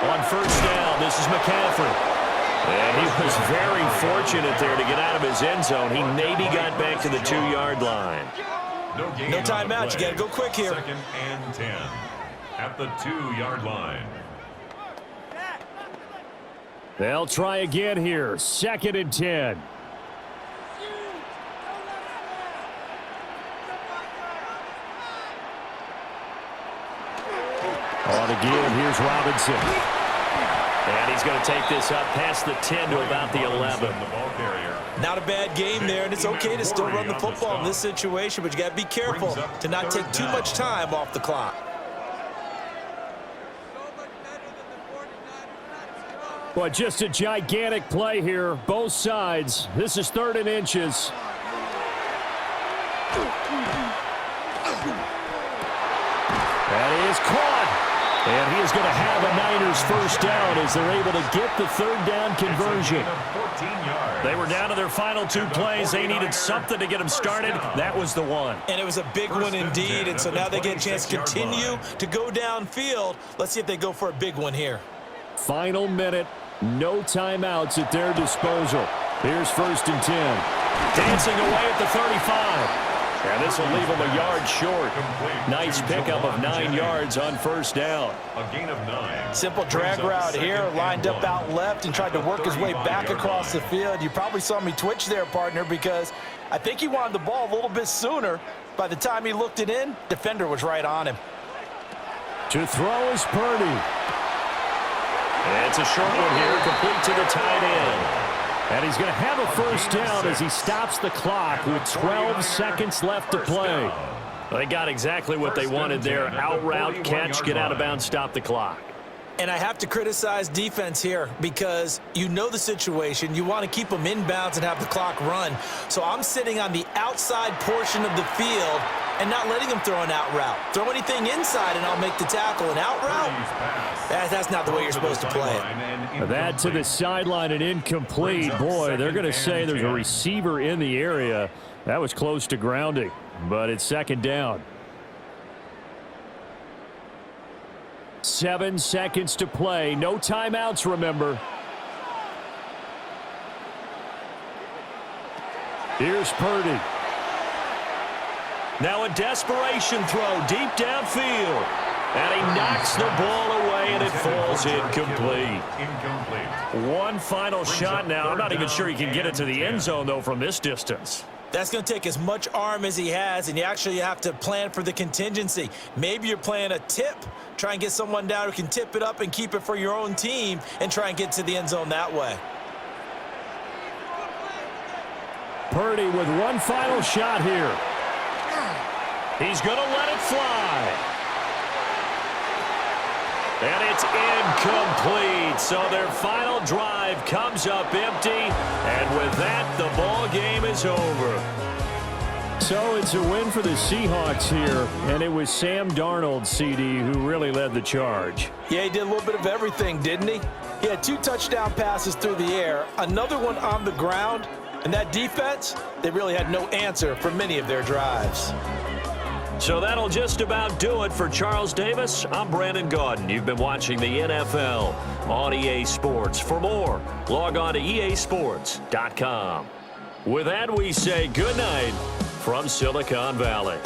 On 1st down, this is McCaffrey. And he was very fortunate there to get out of his end zone. He maybe got back to the 2-yard line. No timeout. You got to go quick here. 2nd and 10 at the 2-yard line. They'll try again here. 2nd and 10. On the give, here's Robinson. And he's going to take this up past the 10 to about the 11. Not a bad game there, and it's okay to still run the football in this situation, but you got to be careful to not take too much time off the clock. But just a gigantic play here, both sides. This is 3rd and inches. That is caught. And he is going to have a Niners 1st down as they're able to get the 3rd down conversion. They were down to their final 2 plays. They needed something to get them started. That was the one. And it was a big one indeed, and so now they get a chance to continue to go downfield. Let's see if they go for a big one here. Final minute, no timeouts at their disposal. Here's 1st and 10. Dancing away at the 35. And this will leave him a yard short. Nice pickup of 9 yards on 1st down. A gain of 9. Simple drag route here, lined up out left and tried to work his way back across the field. You probably saw me twitch there, partner, because I think he wanted the ball a little bit sooner. By the time he looked it in, defender was right on him. To throw is Purdy. It's a short one here, complete to the tight end. And he's going to have a 1st down as he stops the clock with 12 seconds left to play. They got exactly what they wanted there. Out route, catch, get out of bounds, stop the clock. And I have to criticize defense here because you know the situation. You want to keep them inbounds and have the clock run. So I'm sitting on the outside portion of the field and not letting them throw an out route. Throw anything inside and I'll make the tackle. An out route? That's not the way you're supposed to play it. That to the sideline and incomplete. Boy, they're going to say there's a receiver in the area. That was close to grounding, but it's 2nd down. 7 seconds to play. No timeouts, remember. Here's Purdy. Now a desperation throw deep downfield. And he knocks the ball away, and it falls incomplete. One final shot now. I'm not even sure he can get it to the end zone, though, from this distance. That's going to take as much arm as he has, and you actually have to plan for the contingency. Maybe you're playing a tip. Try and get someone down who can tip it up and keep it for your own team and try and get to the end zone that way. Purdy with one final shot here. He's going to let it fly. And it's incomplete. So their final drive comes up empty. And with that, the ball game is over. So it's a win for the Seahawks here. And it was Sam Darnold, CD, who really led the charge. Yeah, he did a little bit of everything, didn't he? He had 2 touchdown passes through the air, another one on the ground. And that defense, they really had no answer for many of their drives. So that'll just about do it for Charles Davis. I'm Brandon Gaudin. You've been watching the NFL on EA Sports. For more, log on to easports.com. With that, we say good night from Silicon Valley.